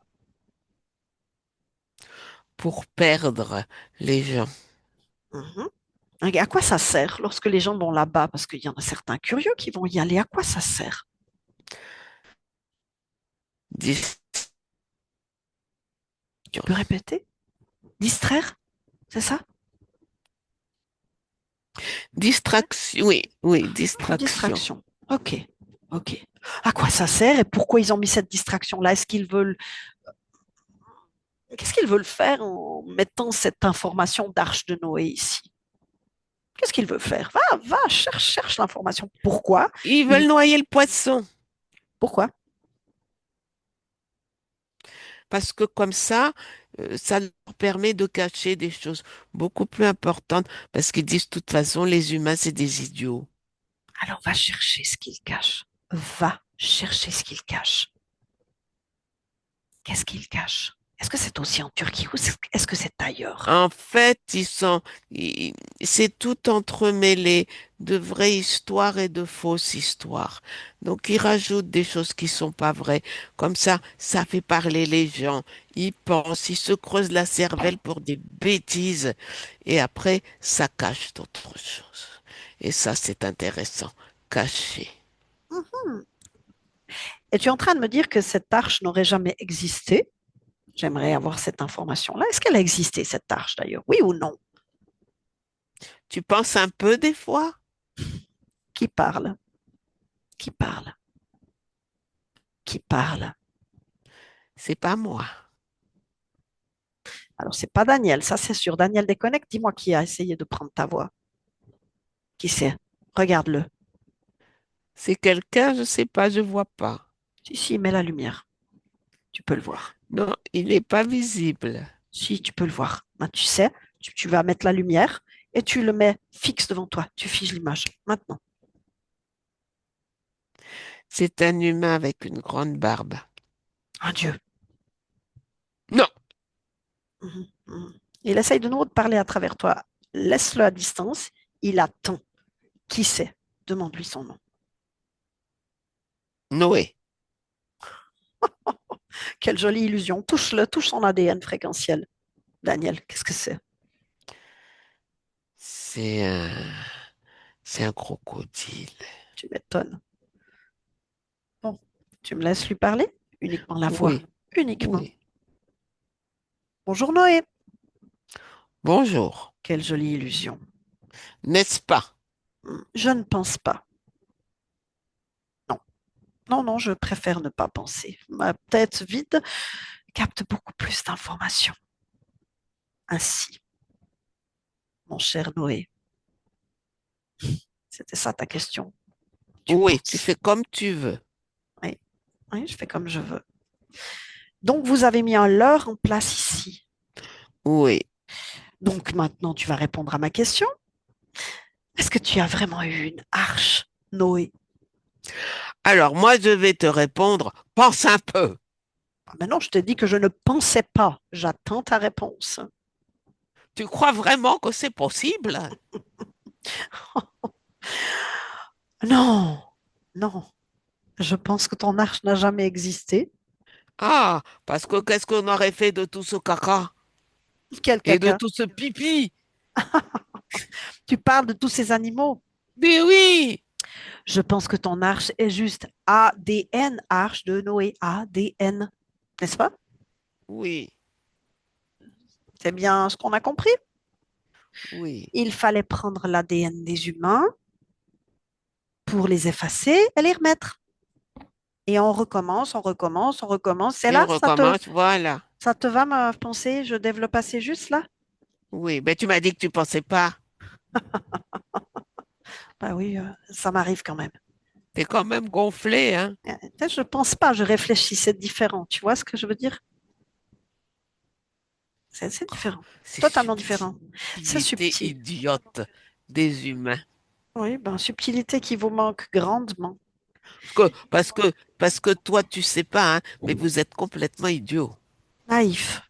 pour perdre les gens. Mhm. À quoi ça sert lorsque les gens vont là-bas? Parce qu'il y en a certains curieux qui vont y aller. À quoi ça sert? Dis- Tu peux répéter? Distraire? C'est ça? Distraction, oui, oui, Une distraction. distraction. Ok. Ok. À quoi ça sert et pourquoi ils ont mis cette distraction-là? Qu'est-ce qu'ils veulent faire en mettant cette information d'Arche de Noé ici? Qu'est-ce qu'ils veulent faire? Va, cherche l'information. Pourquoi? Ils Ils- veulent noyer le poisson Pourquoi? parce que comme ça leur permet de cacher des choses beaucoup plus importantes parce qu'ils disent de toute façon les humains c'est des idiots. Alors va chercher ce qu'ils cachent. Va chercher ce qu'ils cachent. Qu'est-ce qu'ils cachent? Est-ce que c'est aussi en Turquie ou est-ce que c'est ailleurs? En fait, ils- c'est tout entremêlé de vraies histoires et de fausses histoires. Donc, ils rajoutent des choses qui sont pas vraies. Comme ça fait parler les gens. Ils pensent, ils se creusent la cervelle pour des bêtises. Et après, ça cache d'autres choses. Et ça, c'est intéressant. Cacher. Mhm. Et tu es en train de me dire que cette arche n'aurait jamais existé? J'aimerais avoir cette information-là. Est-ce qu'elle a existé, cette arche d'ailleurs? Oui ou non? Tu penses un peu des fois? Qui parle? Qui parle? Qui parle? C'est pas moi. Alors, c'est pas Daniel, ça c'est sûr. Daniel déconnecte. Dis-moi qui a essayé de prendre ta voix. Qui c'est? Regarde-le. C'est quelqu'un, je sais pas, je vois pas. Si, si, mets la lumière. Tu peux le voir. Non, il n'est pas visible. Si, tu peux le voir. Ben, tu sais, tu vas mettre la lumière et tu le mets fixe devant toi. Tu figes l'image. Maintenant. C'est un humain avec une grande barbe. Un Dieu. Non, Mhm, mhm. Il essaye de nouveau de parler à travers toi. Laisse-le à distance. Il attend. Qui c'est? Demande-lui son nom. Noé. Quelle jolie illusion. Touche-le, touche son ADN fréquentiel. Daniel, qu'est-ce que c'est? C'est un, c'est un crocodile. Tu m'étonnes. Bon, tu me laisses lui parler? Uniquement la voix. Oui, Uniquement. oui. Bonjour Noé. Bonjour. Quelle jolie illusion. N'est-ce pas? Je ne pense pas. Non, non, non, je préfère ne pas penser. Ma tête vide capte beaucoup plus d'informations. Ainsi, mon cher Noé, c'était ça ta question. Tu Oui, tu penses? fais comme tu veux. Oui, oui, je fais comme je veux. Donc, vous avez mis un leurre en place ici. Oui. Donc, maintenant, tu vas répondre à ma question. Est-ce que tu as vraiment eu une arche, Noé? Alors, moi, je vais te répondre. Pense un peu. Ah, mais non, je t'ai dit que je ne pensais pas. J'attends ta réponse. Tu crois vraiment que c'est possible? Non, non. Je pense que ton arche n'a jamais existé. Ah, parce que qu'est-ce qu'on aurait fait de tout ce caca Quel et de caca. tout ce pipi? Tu parles de tous ces animaux. Mais oui, Je pense que ton arche est juste ADN, arche de Noé, ADN. N'est-ce pas? oui, C'est bien ce qu'on a compris. oui. Il fallait prendre l'ADN des humains pour les effacer et les remettre. Et on recommence, on recommence, on recommence. C'est Et là, on recommence, voilà. ça te va ma pensée? Je développe assez juste là? Oui, mais tu m'as dit que tu pensais pas. Bah oui, ça m'arrive quand même. T'es quand même gonflé, hein? Je pense pas, je réfléchis, c'est différent. Tu vois ce que je veux dire? C'est différent, Ces totalement différent. C'est subtilités subtil. idiotes des humains. Oui, ben, subtilité qui vous manque grandement. Parce que toi, tu sais pas, hein, mais vous êtes complètement idiot. Naïf.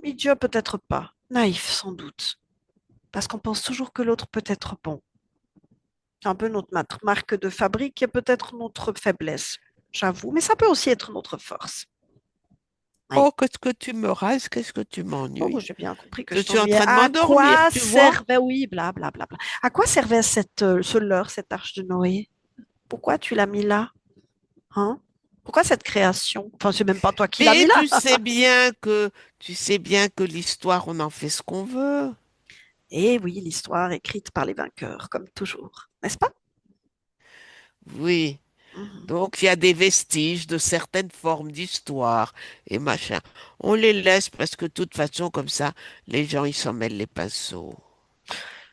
Idiot peut-être pas. Naïf sans doute. Parce qu'on pense toujours que l'autre peut être bon. C'est un peu notre marque de fabrique et peut-être notre faiblesse. J'avoue, mais ça peut aussi être notre force. Oui. Oh, qu'est-ce que tu me rases, qu'est-ce que tu Oh, m'ennuies. j'ai bien compris que Je je suis en t'ennuyais. train de À m'endormir, quoi tu vois? servait, oui, bla, bla, bla, bla. À quoi servait ce leurre, cette arche de Noé? Pourquoi tu l'as mis là? Hein? Pourquoi cette création? Enfin, c'est même pas toi qui l'as mis Mais là. tu sais bien que l'histoire, on en fait ce qu'on veut. Et oui, l'histoire écrite par les vainqueurs, comme toujours, n'est-ce pas? Oui. Mhm. Donc, il y a des vestiges de certaines formes d'histoire et machin. On les laisse parce que de toute façon, comme ça, les gens, ils s'en mêlent les pinceaux.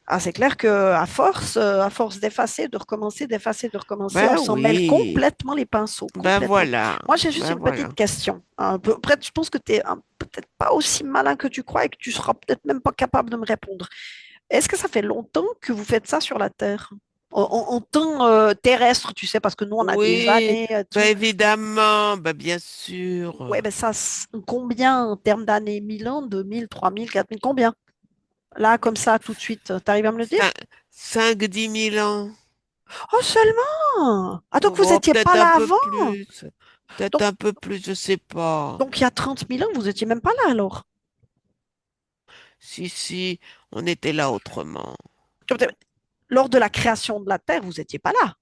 Ah, c'est clair que à force d'effacer, de recommencer, on Ben s'en mêle oui, complètement les pinceaux, ben complètement. voilà, Moi, j'ai juste ben une petite voilà. question. Après, je pense que tu es peut-être pas aussi malin que tu crois et que tu seras peut-être même pas capable de me répondre. Est-ce que ça fait longtemps que vous faites ça sur la Terre? en temps terrestre, tu sais, parce que nous, on a des Oui, années, ben tout. évidemment, ben bien Ouais, sûr. ben ça, combien en termes d'années? 1000 ans, 2000, 3000, 4000, combien? Là, comme ça, tout de suite, t'arrives à me le dire? 5, 10 000 ans. Oh, seulement! Ah, donc vous Oh, n'étiez peut-être pas un là peu avant? plus. Peut-être Donc, un peu plus, je sais pas. donc il y a 30 000 ans, vous n'étiez même pas là alors? Si, si, on était là autrement. Lors de la création de la Terre, vous n'étiez pas là.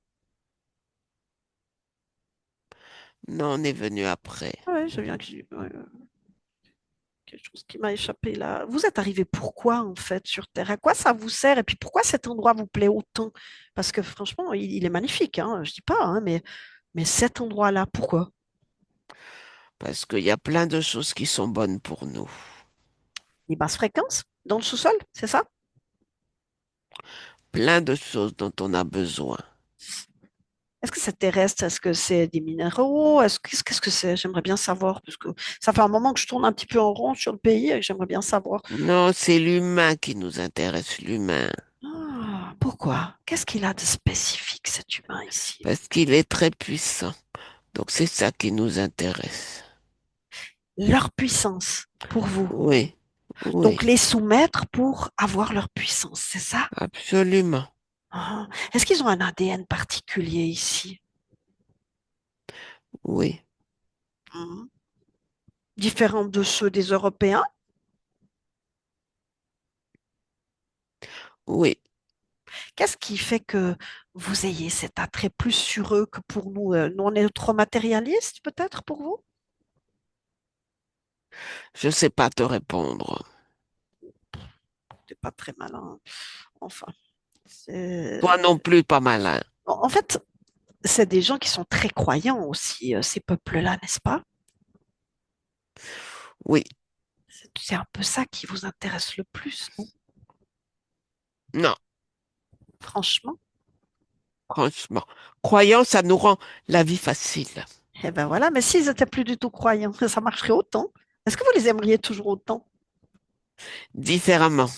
Non, on est venu après. Ah ouais, je viens que ouais, quelque chose qui m'a échappé là. Vous êtes arrivé pourquoi en fait sur Terre? À quoi ça vous sert? Et puis pourquoi cet endroit vous plaît autant? Parce que franchement, il est magnifique, hein, je dis pas, hein, mais cet endroit-là, pourquoi? Parce qu'il y a plein de choses qui sont bonnes pour nous. Les basses fréquences dans le sous-sol, c'est ça? Plein de choses dont on a besoin. Est-ce que c'est terrestre? Est-ce que c'est des minéraux? Qu'est-ce que c'est? J'aimerais bien savoir, parce que ça fait un moment que je tourne un petit peu en rond sur le pays et que j'aimerais bien savoir. Non, c'est l'humain qui nous intéresse, l'humain. Ah, pourquoi? Qu'est-ce qu'il a de spécifique, cet humain ici? Parce qu'il est très puissant. Donc c'est ça qui nous intéresse. Leur puissance pour vous. Oui, Donc oui, les soumettre pour avoir leur puissance, c'est ça? absolument. Ah. Est-ce qu'ils ont un ADN particulier ici? Oui, Mhm. Différent de ceux des Européens? oui. Qu'est-ce qui fait que vous ayez cet attrait plus sur eux que pour nous? Nous, on est trop matérialistes, peut-être, pour vous? Je sais pas te répondre. C'est pas très malin. Enfin, c'est- Toi non plus, pas malin. en fait, c'est des gens qui sont très croyants aussi, ces peuples-là, n'est-ce pas? Oui, C'est un peu ça qui vous intéresse le plus, non? non, Franchement. franchement. Croyant, ça nous rend la vie facile. Eh ben voilà, mais s'ils étaient plus du tout croyants, ça marcherait autant. Est-ce que vous les aimeriez toujours autant? Différemment.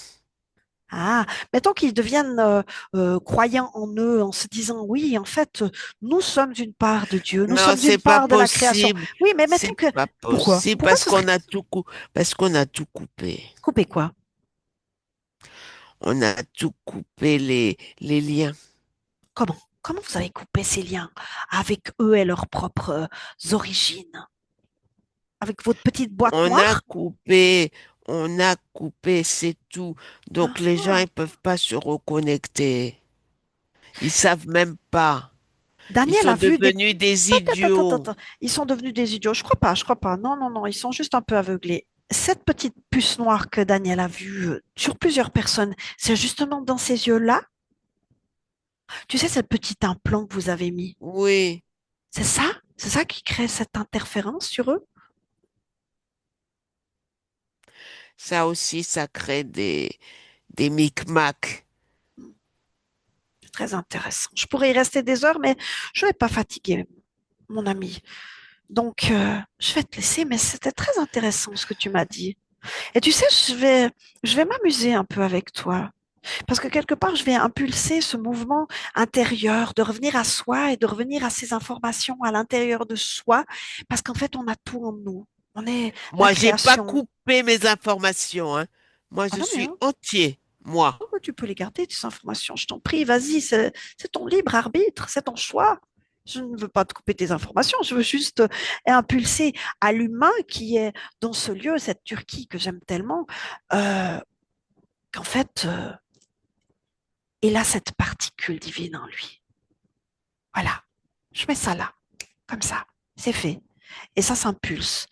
Ah, mettons qu'ils deviennent croyants en eux, en se disant, oui, en fait, nous sommes une part de Dieu, nous Non, sommes une c'est pas part de la création. possible. Oui, mais mettons C'est que... pas Pourquoi? possible Pourquoi parce ce serait... qu'on a parce qu'on a tout coupé. Couper quoi? On a tout coupé les liens. Comment? Comment vous avez coupé ces liens avec eux et leurs propres origines? Avec votre petite boîte On a noire? coupé, on a coupé, c'est tout. Donc les gens, Ah, ils peuvent pas se reconnecter. Ils savent même pas. Ils Daniel sont a vu des... devenus des Attends, attends, attends, idiots. attends. Ils sont devenus des idiots. Je crois pas, je crois pas. Non, non, non, ils sont juste un peu aveuglés. Cette petite puce noire que Daniel a vue sur plusieurs personnes, c'est justement dans ces yeux-là. Tu sais, ce petit implant que vous avez mis, Oui, c'est ça? C'est ça qui crée cette interférence sur eux? ça aussi, ça crée des micmacs. C'est très intéressant. Je pourrais y rester des heures, mais je ne vais pas fatiguer mon ami. Donc, je vais te laisser, mais c'était très intéressant ce que tu m'as dit. Et tu sais, je vais m'amuser un peu avec toi. Parce que quelque part, je vais impulser ce mouvement intérieur, de revenir à soi et de revenir à ces informations à l'intérieur de soi, parce qu'en fait, on a tout en nous. On est la Moi, j'ai pas création. coupé mes informations, hein. Moi, Ah je non, mais suis hein, entier, moi. oh, tu peux les garder, tes informations. Je t'en prie, vas-y, c'est ton libre arbitre, c'est ton choix. Je ne veux pas te couper tes informations, je veux juste impulser à l'humain qui est dans ce lieu, cette Turquie que j'aime tellement, euh, qu'en fait, il a cette particule divine en lui. Voilà, je mets ça là, comme ça, c'est fait. Et ça s'impulse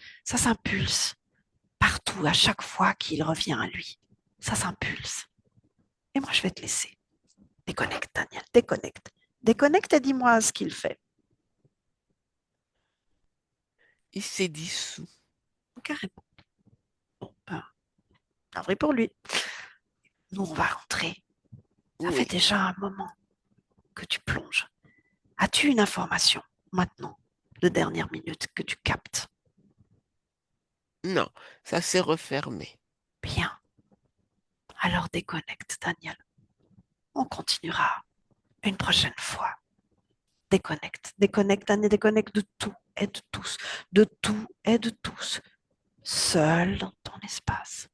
partout, à chaque fois qu'il revient à lui. Ça s'impulse. Et moi, je vais te laisser. Déconnecte, Daniel, déconnecte. Déconnecte et dis-moi ce qu'il fait. Il s'est dissous. Carrément. Bon, ben, navré pour lui. Nous, on va rentrer. Ça fait Oui. déjà un moment que tu plonges. As-tu une information maintenant, de dernière minute, que tu captes? Non, ça s'est refermé. Bien. Alors déconnecte, Daniel. On continuera Une prochaine fois, déconnecte, déconnecte, Anne, et déconnecte de tout et de tous, de tout et de tous, seul dans ton espace.